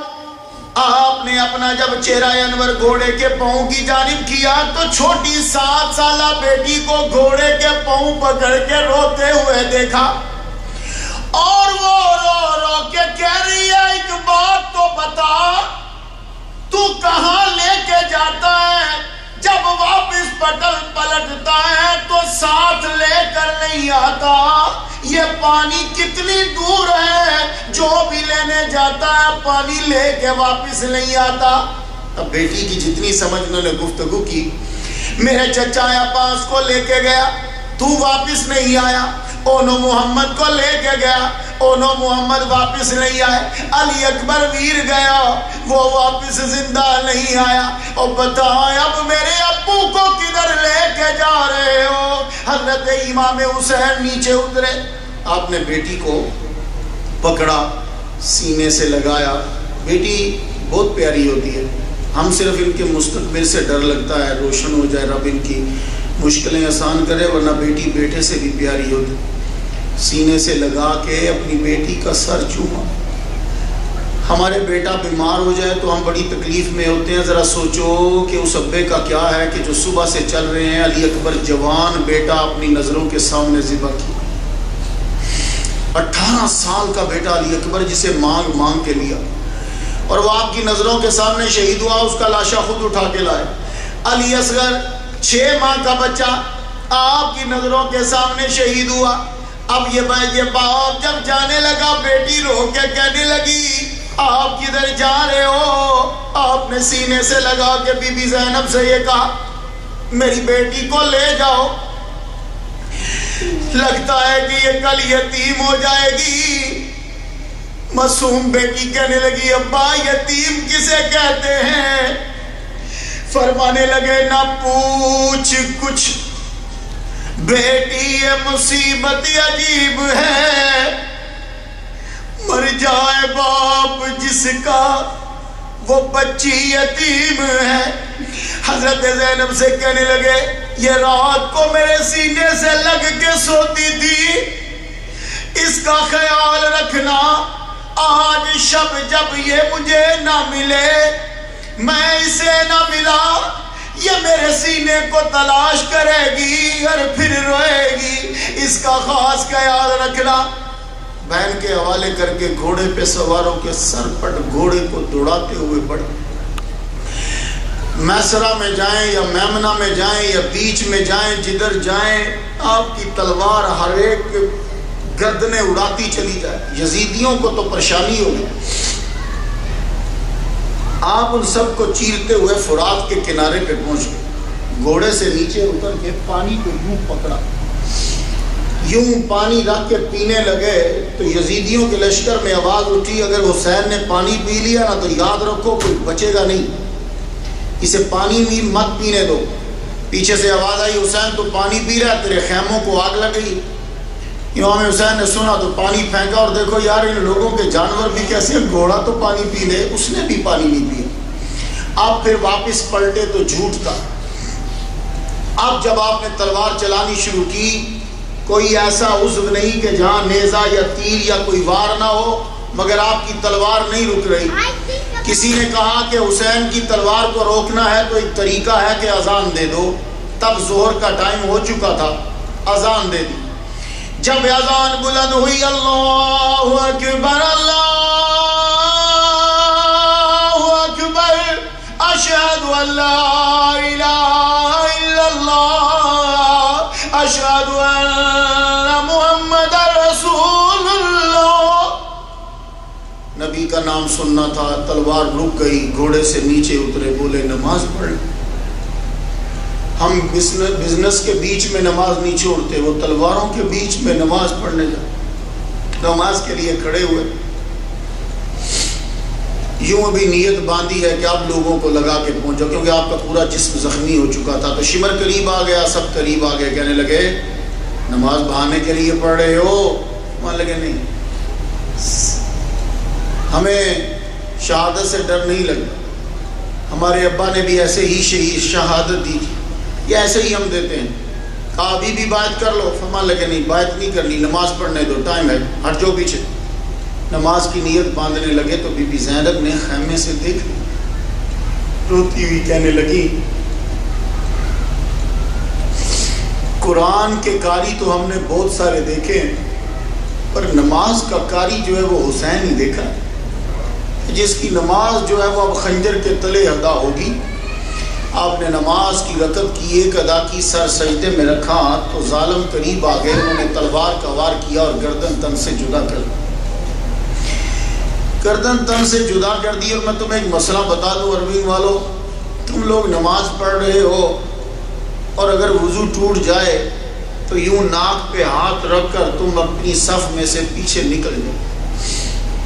آپ نے اپنا جب چہرہ انور گھوڑے کے پاؤں کی جانب کیا تو چھوٹی 7 سالہ بیٹی کو گھوڑے کے پاؤں پکڑ کے روتے ہوئے دیکھا، اور وہ رو رو کے کہہ رہی ہے ایک بات تو بتا، تو کہاں لے کے جاتا ہے؟ جب واپس پلٹتا ہے تو ساتھ لے کر نہیں آتا، یہ پانی کتنی دور ہے، جو بھی لینے جاتا ہے پانی لے کے واپس نہیں آتا۔ اب بیٹی کی جتنی سمجھ انہوں نے گفتگو کی، میرے چچا عباس کو لے کے گیا تو واپس نہیں آیا، اونو محمد کو لے کے گیا، اونو محمد واپس نہیں آئے، علی اکبر ویر گیا، وہ واپس زندہ نہیں آیا، اور بتائیں اب میرے ابو کو کدھر لے کے جا رہے ہو؟ حضرت امام حسین نیچے اترے، آپ نے بیٹی کو پکڑا، سینے سے لگایا۔ بیٹی بہت پیاری ہوتی ہے، ہم صرف ان کے مستقبل سے ڈر لگتا ہے، روشن ہو جائے رب ان کی مشکلیں آسان کرے، ورنہ بیٹی بیٹے سے بھی پیاری ہوتی۔ سینے سے لگا کے اپنی بیٹی کا سر چوما۔ ہمارے بیٹا بیمار ہو جائے تو ہم بڑی تکلیف میں ہوتے ہیں، ذرا سوچو کہ اس ابے کا کیا ہے کہ جو صبح سے چل رہے ہیں، علی اکبر جوان بیٹا اپنی نظروں کے سامنے ذبح کیا، 18 سال کا بیٹا علی اکبر جسے مانگ مانگ کے لیا، اور وہ آپ کی نظروں کے سامنے شہید ہوا، اس کا لاشا خود اٹھا کے لائے۔ علی اصغر 6 ماہ کا بچہ آپ کی نظروں کے سامنے شہید ہوا۔ اب یہ باپ جب جانے لگا، بیٹی رو کے کہنے لگی آپ کدھر جا رہے ہو؟ آپ نے سینے سے لگا کے بی بی زینب سے یہ کہا میری بیٹی کو لے جاؤ، لگتا ہے کہ یہ کل یتیم ہو جائے گی۔ معصوم بیٹی کہنے لگی ابا یتیم کسے کہتے ہیں؟ فرمانے لگے نہ پوچھ کچھ بیٹی، یہ مصیبت عجیب ہے، مر جائے باپ جس کا وہ بچی یتیم ہے۔ حضرت زینب سے کہنے لگے یہ رات کو میرے سینے سے لگ کے سوتی تھی، اس کا خیال رکھنا، آج شب جب یہ مجھے نہ ملے، میں اسے نہ ملا، یہ میرے سینے کو تلاش کرے گی اور پھر روئے گی، اس کا خاص خیال رکھنا۔ بہن کے حوالے کر کے گھوڑے پہ سواروں کے سر پٹ گھوڑے کو دوڑاتے ہوئے بڑھے، میسرہ میں جائیں یا میمنہ میں جائیں یا بیچ میں جائیں، جدھر جائیں آپ کی تلوار ہر ایک گردنیں اڑاتی چلی جائے۔ یزیدیوں کو تو پریشانی ہوگی، آپ ان سب کو چیرتے ہوئے فرات کے کنارے پہ پہنچ گئے، گھوڑے سے نیچے اتر کے پانی کو یوں پکڑا، یوں پانی رکھ کے پینے لگے تو یزیدیوں کے لشکر میں آواز اٹھی اگر حسین نے پانی پی لیا نا تو یاد رکھو کوئی بچے گا نہیں، اسے پانی بھی مت پینے دو۔ پیچھے سے آواز آئی حسین تو پانی پی رہا ہے، تیرے خیموں کو آگ لگ گئی۔ امام حسین نے سنا تو پانی پھینکا، اور دیکھو یار ان لوگوں کے جانور بھی کیسے، گھوڑا تو پانی پی لے، اس نے بھی پانی نہیں پیا۔ اب پھر واپس پلٹے تو جھوٹ تھا۔ اب جب آپ نے تلوار چلانی شروع کی، کوئی ایسا عضو نہیں کہ جہاں نیزہ یا تیر یا کوئی وار نہ ہو، مگر آپ کی تلوار نہیں رک رہی۔ کسی نے کہا کہ حسین کی تلوار کو روکنا ہے تو ایک طریقہ ہے کہ اذان دے دو، تب ظہر کا ٹائم ہو چکا تھا، اذان دے دی۔ جب اذان بلند ہوئی اللہ اکبر اللہ اکبر اشہد ان لا الہ الا اللہ اشہد ان محمد رسول اللہ. نبی کا نام سننا تھا، تلوار رک گئی، گھوڑے سے نیچے اترے، بولے نماز پڑھ لیں. ہم بزنس کے بیچ میں نماز نہیں چھوڑتے، وہ تلواروں کے بیچ میں نماز پڑھنے جائے، نماز کے لیے کھڑے ہوئے. یوں ابھی نیت باندھی ہے کہ آپ لوگوں کو لگا کے پہنچو، کیونکہ آپ کا پورا جسم زخمی ہو چکا تھا. تو شمر قریب آ گیا، سب قریب آ گئے، کہنے لگے نماز بہانے کے لیے پڑھ رہے ہو؟ مان لگے نہیں، ہمیں شہادت سے ڈر نہیں لگا، ہمارے ابا نے بھی ایسے ہی شہادت دی تھی، یہ ایسے ہی ہم دیتے ہیں. کہا ابھی بھی بات کر لو. فرمان لگے نہیں، بات نہیں کرنی، نماز پڑھنے دو، ٹائم ہے، ہٹ جاؤ پیچھے. نماز کی نیت باندھنے لگے تو بی بی زینب نے خیمے سے دیکھ لی، روتی ہوئی کہنے لگی قرآن کے قاری تو ہم نے بہت سارے دیکھے ہیں، پر نماز کا قاری جو ہے وہ حسین ہی دیکھا ہے، جس کی نماز جو ہے وہ اب خنجر کے تلے ادا ہوگی. آپ نے نماز کی رکعت کی ایک ادا کی، سر سجدے میں رکھا تو ظالم قریب آ گئے، انہوں نے تلوار کا وار کیا اور گردن تن سے جدا کر دی. گردن تن سے جدا کر دی. اور میں تمہیں ایک مسئلہ بتا دوں عربین والو، تم لوگ نماز پڑھ رہے ہو اور اگر وضو ٹوٹ جائے تو یوں ناک پہ ہاتھ رکھ کر تم اپنی صف میں سے پیچھے نکل جاؤ،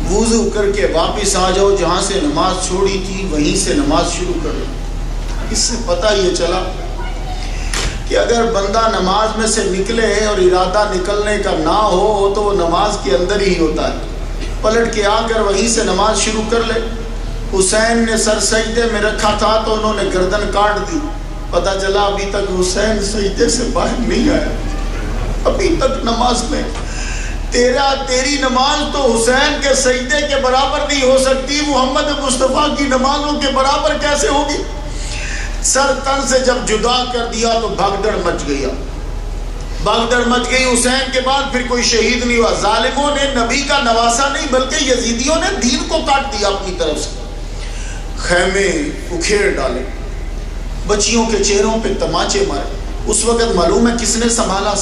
وضو کر کے واپس آ جاؤ، جہاں سے نماز چھوڑی تھی وہیں سے نماز شروع کر دو. اس سے پتہ یہ چلا کہ اگر بندہ نماز میں سے نکلے اور ارادہ نکلنے کا نہ ہو تو وہ نماز کے اندر ہی ہوتا ہے، پلٹ کے آ کر وہیں سے نماز شروع کر لے. حسین نے سر سجدے میں رکھا تھا تو انہوں نے گردن کاٹ دی. پتہ چلا ابھی تک حسین سجدے سے باہر نہیں آیا، ابھی تک نماز میں. تیری نماز تو حسین کے سجدے کے برابر نہیں ہو سکتی، محمد مصطفیٰ کی نمازوں کے برابر کیسے ہوگی؟ سر تن سے جب جدا کر دیا تو بھگدڑ مچ گیا، بھگدڑ مچ گئی. حسین کے بعد پھر کوئی شہید نہیں ہوا. ظالموں نے نبی کا نواسا نہیں بلکہ یزیدیوں نے دین کو کاٹ دیا اپنی طرف سے. خیمے اکھیڑ ڈالے، بچیوں کے چہروں پہ تماچے مارے. اس وقت معلوم ہے کس نے سنبھالا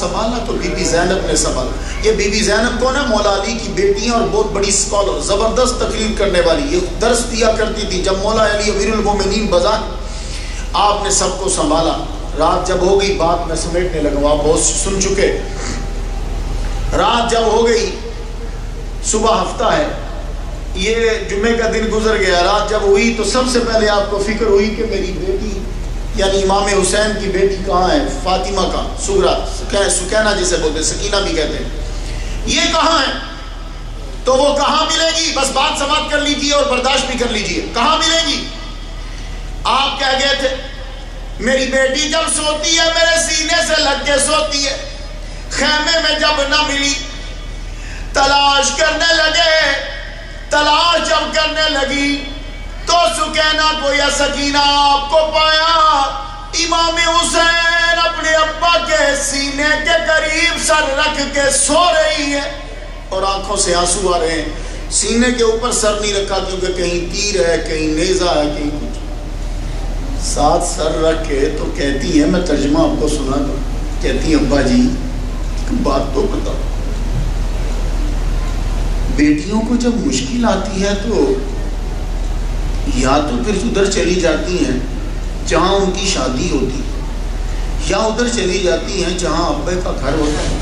تو بی بی زینب نے سنبھالا. یہ بی بی زینب کون ہے؟ مولا علی کی بیٹی اور بہت بڑی اسکالر، زبردست تقریر کرنے والی. یہ درس دیا کرتی تھی. جب مولا علی امیر المومنین بزان، آپ نے سب کو سنبھالا. رات جب ہو گئی، بات میں سمیٹنے لگا، آپ بہت سن چکے. رات جب ہو گئی، صبح ہفتہ ہے، یہ جمعے کا دن گزر گیا. رات جب ہوئی تو سب سے پہلے آپ کو فکر ہوئی کہ میری بیٹی یعنی امام حسین کی بیٹی کہاں ہے؟ فاطمہ کا سغرا، سکینہ جسے بولتے، سکینہ بھی کہتے ہیں، یہ کہاں ہے؟ تو وہ کہاں ملے گی؟ بس بات سماعت کر لیجیے اور برداشت بھی کر لیجیے. کہاں ملے گی؟ آپ کہہ گئے تھے میری بیٹی جب سوتی ہے میرے سینے سے لگ کے سوتی ہے. خیمے میں جب نہ ملی، تلاش کرنے لگے. تلاش جب کرنے لگی تو سکینہ کو یا سکینہ آپ کو پایا. امام حسین اپنے ابا کے سینے کے قریب سر رکھ کے سو رہی ہے اور آنکھوں سے آنسو آ رہے ہیں. سینے کے اوپر سر نہیں رکھا کیونکہ کہیں تیر ہے، کہیں نیزہ ہے، کہیں کچھ. ساتھ سر رکھ کے تو کہتی ہے، میں ترجمہ آپ کو سنا دوں، کہتی ہے ابا جی بات تو بتاؤ، بیٹیوں کو جب مشکل آتی ہے تو یا تو پھر ادھر چلی جاتی ہیں جہاں ان کی شادی ہوتی، یا ادھر چلی جاتی ہیں جہاں ابے کا گھر ہوتا ہے.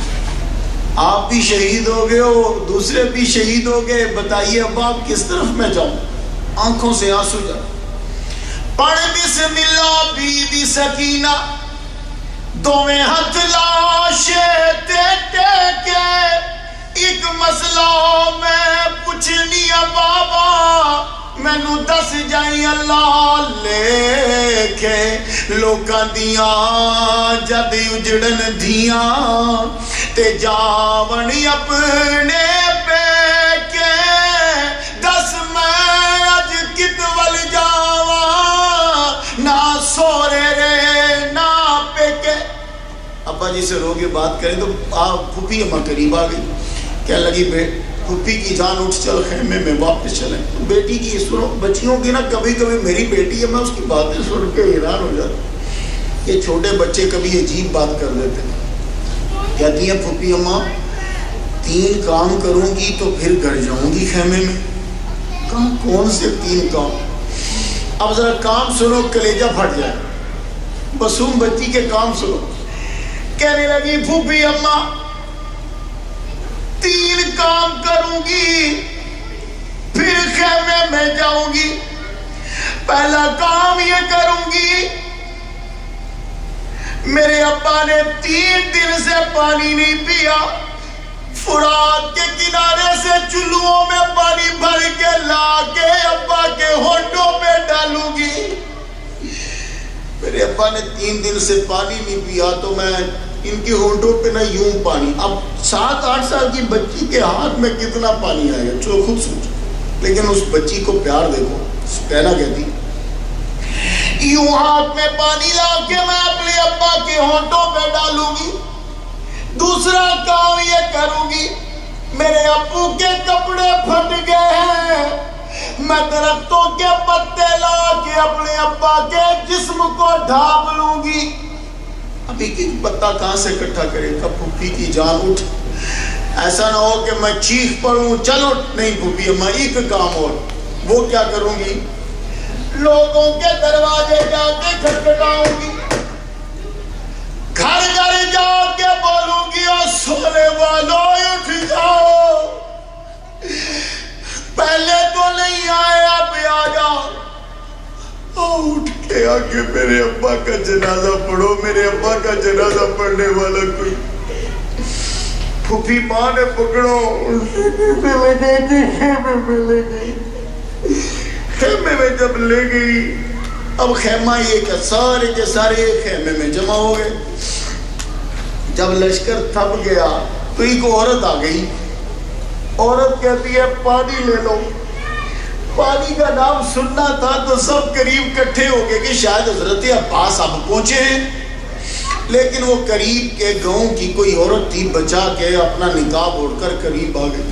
آپ بھی شہید ہو گئے ہو، دوسرے بھی شہید ہو گئے، بتائیے اب آپ کس طرف میں جاؤں؟ آنکھوں سے آنسو جاتے. پڑھ بسم اللہ بی بی سکینہ دوویں ہاتھ لاشے ٹیکے. ایک مسئلہ میں پوچھنی ہے بابا، مینوں دس جائی اللہ لکھے. لوکاں دیاں جد اجڑن دیاں تے جاون اپنے پیکے. دس میں اج کت ول جاواں، نہ سورے رے نہ پیکے. ابا جی سے رو کے بات کریں تو آپ پھوپھی اماں قریب آ گئی، کہنے لگی پھوپھی کی جان اٹھ چل خیمے میں واپس چلیں. بیٹی کی سنو، بچیوں کی نا کبھی کبھی میری بیٹی ہے، میں اس کی باتیں سن کے حیران ہو جاتا. یہ چھوٹے بچے کبھی عجیب بات کر دیتے ہیں. کہتی ہے پھوپھی اماں 3 کام کروں گی تو پھر گھر جاؤں گی خیمے میں. کہاں کون سے 3 کام؟ اب ذرا کام سنو کلیجہ پھٹ جائے. معصوم بچی کے کام سنو. کہنے لگی پھوپھی اماں 3 کام کروں گی پھر خیمے میں جاؤں گی. پہلا کام یہ کروں گی میرے ابا نے 3 دن سے پانی نہیں پیا. فرات کے کنارے سے چلوؤں میں پانی بھر کے لا کے ابا کے ہونٹوں پہ ڈالوں گی. میرے ابا نے 3 دن سے پانی نہیں پیا تو میں ان کے ہونٹوں پہ نہ یوں پانی. اب 7-8 سال کی بچی کے ہاتھ میں کتنا پانی آئے گا چلو خود سوچو. لیکن اس بچی کو پیار دیکھو. کہنا کہتی یوں ہاتھ میں پانی لا کے میں اپنے ابا کے ہونٹوں پہ ڈالوں گی. دوسرا کام یہ کروں گی میرے ابو کے کپڑے پھٹ گئے ہیں میں درختوں کے پتے لا کے اپنے ابا کے جسم کو ڈھانپ لوں گی. ابھی کی پتا کہاں سے اکٹھا کرے گا؟ پھوپھی کی جان اٹھ. ایسا نہ ہو کہ میں چیخ پڑوں چلو نہیں پھوپھی اماں ایک کام اور. وہ کیا کروں گی؟ لوگوں کے دروازے جا کے کھٹکھٹاؤں گی. گھر گھر جا کے بولوں گی اور سونے والوں اٹھ جاؤ. پہلے تو نہیں آئے اب آ جاؤ. اٹھ کے آگے میرے ابا کا جنازہ پڑھو. میرے ابا کا جنازہ پڑھنے والا کوئی. پھوپھی ماں نے پکڑو خیمے میں جب لے گئی. اب خیمہ یہ کہ سارے کے سارے خیمے میں جمع ہو گئے. جب لشکر تھپ گیا تو ایک عورت آ گئی. عورت کہتی ہے پانی لے لو. پانی کا نام سننا تھا تو سب قریب کٹھے ہو گئے کہ شاید حضرت عباس اب پہنچے ہیں. لیکن وہ قریب کے گاؤں کی کوئی عورت تھی بچا کے اپنا نقاب اوڑھ کر قریب آ گئی.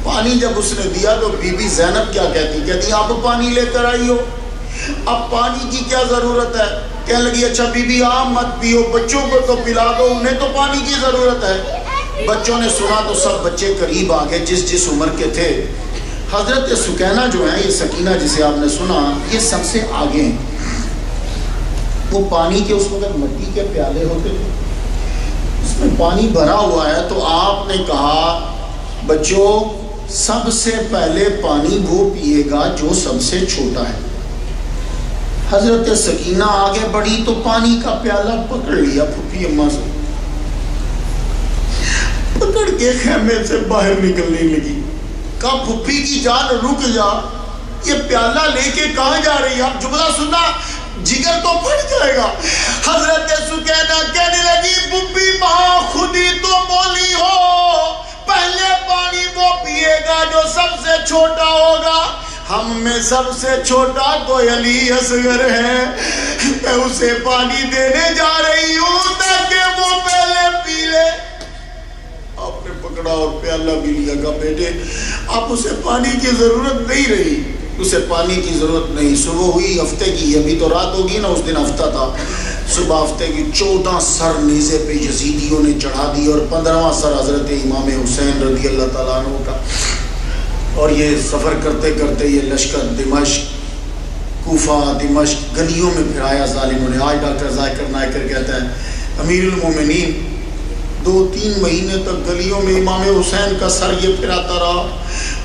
پانی جب اس نے دیا تو بی بی زینب کیا کہتی اب پانی لے کر آئی ہو. اب پانی کی کیا ضرورت ہے؟ کہنے لگی اچھا بی بی آپ مت پیو بچوں کو تو پلا دو انہیں تو پانی کی ضرورت ہے. بچوں نے سنا تو سب بچے قریب آ گئے جس عمر کے تھے. حضرت سکینہ جو ہیں یہ سکینہ جسے آپ نے سنا یہ سب سے آگے ہیں. وہ پانی کے اس وقت مٹی کے پیالے ہوتے تھے اس میں پانی بھرا ہوا ہے. تو آپ نے کہا بچوں سب سے پہلے پانی وہ پیے گا جو سب سے چھوٹا ہے. حضرت سکینہ آگے بڑھی تو پانی کا پیالہ پکڑ لیا پھوپھی اماں سے. پکڑ کے خیمے سے باہر نکلنے لگی. کہا پھوپھی کی جان رک جا یہ پیالہ لے کے کہاں جا رہی ہے؟ اب جملہ سننا جگر تو پھٹ جائے گا. حضرت سکینہ کہنے لگی پھوپھی ماں خود ہی تو بولی ہو پہلے پانی وہ پیے گا جو سب سے چھوٹا ہوگا. ہم میں سب سے چھوٹا کوئی علی اصغر ہے. میں اسے پانی دینے جا رہی ہوں تاکہ وہ پہلے پی لے. آپ نے پکڑا اور پیالہ بھی لیا. کہا بیٹے اب اسے پانی کی ضرورت نہیں رہی. اسے پانی کی ضرورت نہیں. صبح ہوئی ہفتے کی ابھی تو رات ہوگی نا اس دن ہفتہ تھا. صبح ہفتے کی 14 سر نیزے پہ یزیدیوں نے چڑھا دی اور 15واں سر حضرت امام حسین رضی اللہ تعالیٰ عنہ کا. اور یہ سفر کرتے کرتے یہ لشکر دمشق کوفہ دمشق گلیوں میں پھرایا ظالموں نے. آج ڈاکٹر ذاکر نائکر کہتا ہے امیر المومنین 2-3 مہینے تک گلیوں میں امام حسین کا سر یہ پھراتا رہا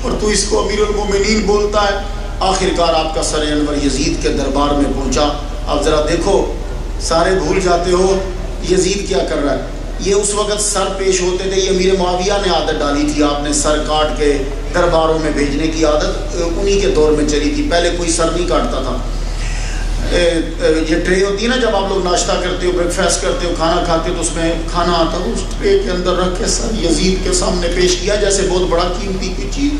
اور تو اس کو امیر المومنین بولتا ہے. آخرکار آپ کا سر انور یزید کے دربار میں پہنچا. اب ذرا دیکھو سارے بھول جاتے ہو یزید کیا کر رہا ہے. یہ اس وقت سر پیش ہوتے تھے. یہ امیر معاویہ نے عادت ڈالی تھی. آپ نے سر کاٹ کے درباروں میں بھیجنے کی عادت انہی کے دور میں چلی تھی. پہلے کوئی سر نہیں کاٹتا تھا. یہ ٹرے ہوتی ہے نا جب آپ لوگ ناشتہ کرتے ہو بریک فاسٹ کرتے ہو کھانا کھاتے ہو تو اس میں کھانا آتا ہے. اس ٹرے کے اندر رکھ کے سر یزید کے سامنے پیش کیا جیسے بہت بڑا قیمتی کوئی چیز.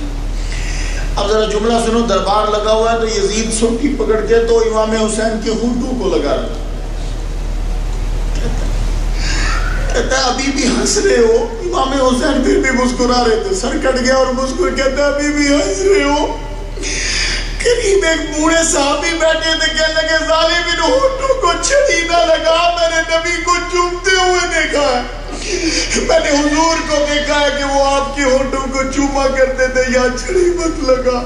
اب ذرا جملہ سنو. دربار لگا ہوا ہے تو یزید سوٹی پکڑ کے تو امام حسین کے ہونٹوں کو لگا رہا. کہتا ہے ابھی بھی ہنس رہے ہو؟ امام حسین پھر بھی مسکرا رہے تھے. سر کٹ گیا اور مسکر. کہتا ہے ابھی بھی ہنس رہے ہو؟ قریب ایک بوڑھے صحابی بیٹھے تھے. کہنے لگے ظالم ان ہونٹوں کو چھڑی نہ لگا. میں نے نبی کو چومتے ہوئے دیکھا ہے. میں ہے کہ وہ آپ کے ہونٹوں کو چوما کرتے تھے یا چھڑی مت لگا.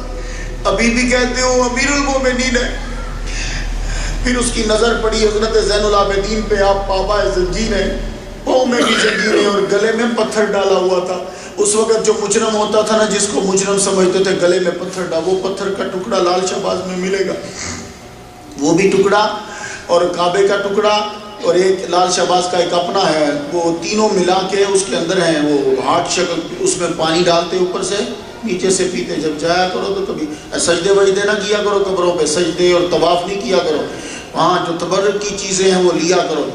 ابھی بھی کہتے ہو امیر المومنین ہے. پھر اس کی نظر پڑی حضرت زین العابدین پہ. آپ پابا زنجیر ہیں, پاؤں میں بھی زنجیریں اور گلے میں پتھر ڈالا ہوا تھا. اس وقت جو مجرم ہوتا تھا نا, جس کو مجرم سمجھتے تھے, گلے میں پتھر ڈالا, وہ پتھر کا ٹکڑا لال شہباز میں ملے گا, وہ بھی ٹکڑا اور کعبے کا ٹکڑا اور ایک لال شہباز کا ایک اپنا ہے, وہ تینوں ملا کے اس کے اندر ہیں. وہ ہارٹ شکل, اس میں پانی ڈالتے اوپر سے نیچے سے پیتے. جب جایا کرو تو کبھی سجدے وجدے نہ کیا کرو قبروں پہ, سجدے اور طواف نہیں کیا کرو. ہاں جو تبرک کی چیزیں ہیں وہ لیا کرو.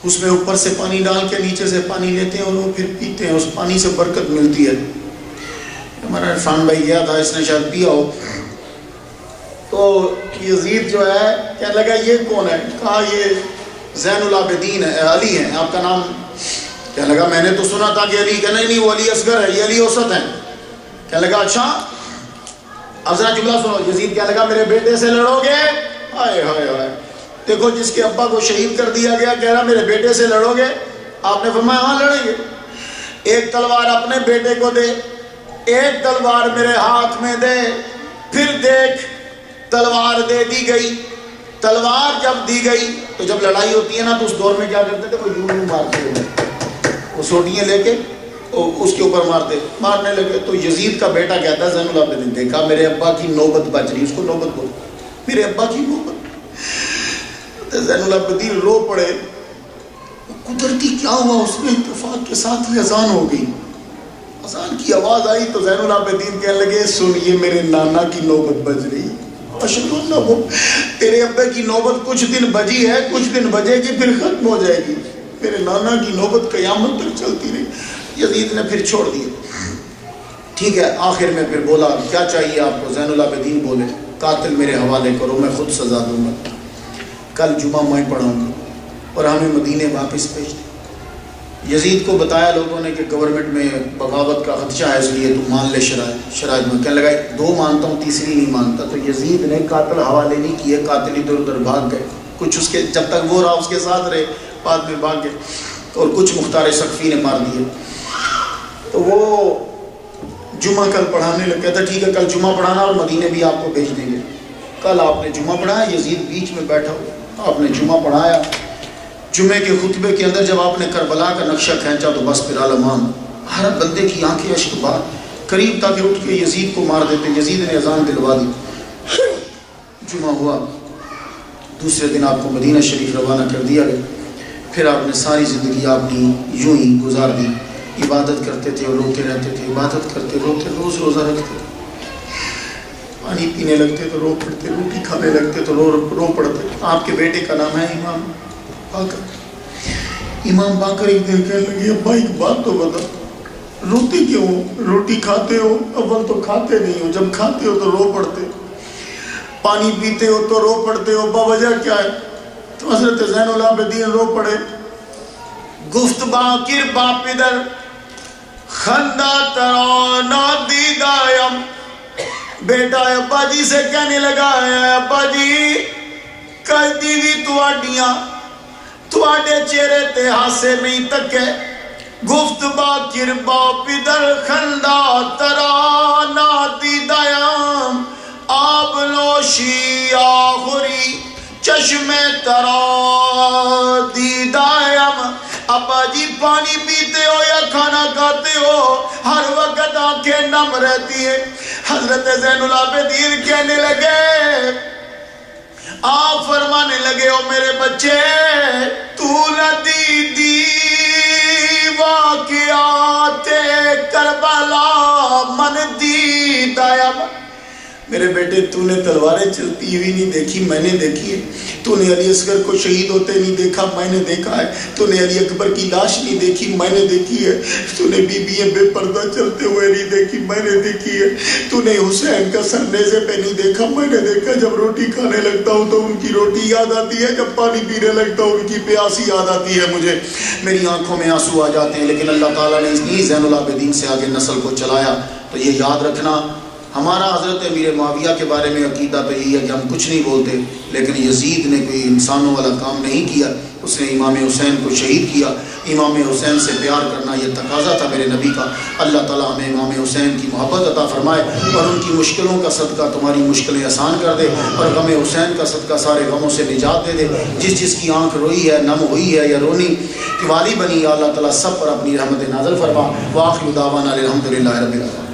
اس میں اوپر سے پانی ڈال کے نیچے سے پانی لیتے ہیں اور وہ پھر پیتے ہیں. اس پانی سے برکت ملتی ہے. ہمارا عرفان بھائی گیا تھا, اس نے شاید پیا ہو, تو یزید جو ہے کہنے لگا یہ کون ہے؟ کہا یہ زین العابدین ہے, علی ہیں. آپ کا نام؟ کہنے لگا میں نے تو سنا تھا کہ علی. کہنے نہیں, وہ علی اصغر ہے, یہ علی اوسط ہے. کہنے لگا اچھا. اب ذرا جملہ سنو. یزید کہنے لگا میرے بیٹے سے لڑو گے؟ ہائے ہائے ہائے, دیکھو جس کے ابا کو شہید کر دیا گیا کہہ رہا میرے بیٹے سے لڑو گے؟ آپ نے فرمایا ہاں لڑیں گے. ایک تلوار اپنے بیٹے کو دے, ایک تلوار میرے ہاتھ میں دے. پھر دیکھ تلوار دے دی گئی. تلوار جب دی گئی تو جب لڑائی ہوتی ہے نا تو اس دور میں کیا کرتے تھے, وہ یوں مارتے تھے, وہ سوٹیاں لے کے اس کے اوپر مارنے لگے. تو یزید کا بیٹا کہتا ہے زین العابدین, دیکھا میرے ابا کی نوبت بچ رہی. اس کو نوبت بول, میرے ابا کی نوبت. زین العابدین رو پڑے. قدرتی کیا ہوا, اس میں اتفاق کے ساتھ ہی اذان ہو گئی. اذان کی آواز آئی تو زین العابدین کہنے لگے سنیے میرے نانا کی نوبت بج رہی. تیرے ابے کی نوبت کچھ دن بجی ہے, کچھ دن بجے گی, پھر ختم ہو جائے گی. میرے نانا کی نوبت قیامت تک چلتی رہی. یزید نے پھر چھوڑ دیا. ٹھیک ہے, آخر میں پھر بولا کیا چاہیے آپ کو؟ زین العابدین بولے قاتل میرے حوالے کرو, میں خود سزا دوں گا. کل جمعہ میں پڑھاؤں گا اور ہمیں مدینے واپس بھیج دیں. یزید کو بتایا لوگوں نے کہ گورنمنٹ میں بغاوت کا خدشہ ہے, اس لیے تو مان لے شرائط میں. کہنے لگا 2 مانتا ہوں, تیسری نہیں مانتا. تو یزید نے قاتل حوالے نہیں کیے, قاتل ادھر ادھر بھاگ گئے. کچھ اس کے جب تک وہ رہا اس کے ساتھ رہے, بعد میں بھاگ گئے. اور کچھ مختار سقفی نے مار دیے. تو وہ جمعہ کل پڑھانے لگ گیا تھا. ٹھیک ہے کل جمعہ پڑھانا اور مدینے بھی آپ کو بھیج دیں گے. کل آپ نے جمعہ پڑھایا, یزید بیچ میں بیٹھا ہوا, آپ نے جمعہ پڑھایا. جمعے کے خطبے کے اندر جب آپ نے کربلا کا نقشہ کھینچا تو بس پھر عالمان, ہر بندے کی آنکھیں اشک بار, قریب تھا کہ اٹھ کے یزید کو مار دیتے. یزید نے اذان دلوا دی. جمعہ ہوا, دوسرے دن آپ کو مدینہ شریف روانہ کر دیا گیا. پھر آپ نے ساری زندگی اپنی یوں ہی گزار دی. عبادت کرتے تھے اور روتے رہتے تھے, عبادت کرتے روتے, روز روزہ رکھتے, پانی پینے لگتے تو رو پڑتے, روٹی کھانے لگتے تو رو پڑتے. آپ کے بیٹے کا نام ہے امام باقر. امام باقر ایک دن کہنے لگے ابا ایک بات تو بتا, روتے کیوں؟ روٹی کھاتے ہو, اول تو کھاتے نہیں ہو, جب کھاتے ہو تو رو پڑتے, پانی پیتے ہو تو رو پڑتے ہو, ابا وجہ کیا ہے؟ تو حضرت زین العابدین رو پڑے. گفت باقر باپ ادھر خندہ ترانا دیدایم. بیٹا ابا جی سے کہنے لگا ہے ابا جی کدی بھی تواڈے چہرے تے ہاسے نہیں تکے. گفت باقر باپ ادھر خندہ ترانا دیدایم. آب نوشی آخری چشم ترا دیدایم. ابا جی پانی پیتے ہو یا کھانا کھاتے ہو, ہر وقت آنکھیں نم رہتی ہیں. حضرت زین العابدین کہنے لگے, آپ فرمانے لگے او میرے بچے تو نہ دیدی واقعات کربلا من دیدایم. میرے بیٹے تو نے تلواریں چلتی ہوئی نہیں دیکھی, میں نے دیکھی ہے. تو نے علی اصغر کو شہید ہوتے نہیں دیکھا, میں نے دیکھا ہے. تو نے علی اکبر کی لاش نہیں دیکھی, میں نے دیکھی ہے. تو نے بیوییں بے پردہ چلتے ہوئے نہیں دیکھی, میں نے دیکھی ہے. تو نے حسین کا سر نیزے پہ نہیں دیکھا, میں نے دیکھا. جب روٹی کھانے لگتا ہوں تو ان کی روٹی یاد آتی ہے, جب پانی پینے لگتا ہوں ان کی پیاسی یاد آتی ہے مجھے. میری آنکھوں میں آنسو آ جاتے ہیں. لیکن اللہ تعالیٰ نے اس زین العابدین سے آگے نسل کو چلایا. تو یہ یاد رکھنا ہمارا حضرت امیر معاویہ کے بارے میں عقیدہ تو یہی ہے کہ ہم کچھ نہیں بولتے، لیکن یزید نے کوئی انسانوں والا کام نہیں کیا، اس نے امام حسین کو شہید کیا۔ امام حسین سے پیار کرنا یہ تقاضا تھا میرے نبی کا۔ اللہ تعالیٰ ہمیں امام حسین کی محبت عطا فرمائے اور ان کی مشکلوں کا صدقہ تمہاری مشکلیں آسان کر دے، اور غم حسین کا صدقہ سارے غموں سے نجات دے دے۔ جس کی آنکھ روئی ہے، نم ہوئی ہے یا رونی کی والی بنی، اللہ تعالیٰ سب پر اپنی رحمت نازل فرما۔ وآخر دعوانا الحمدللہ رب العالمین۔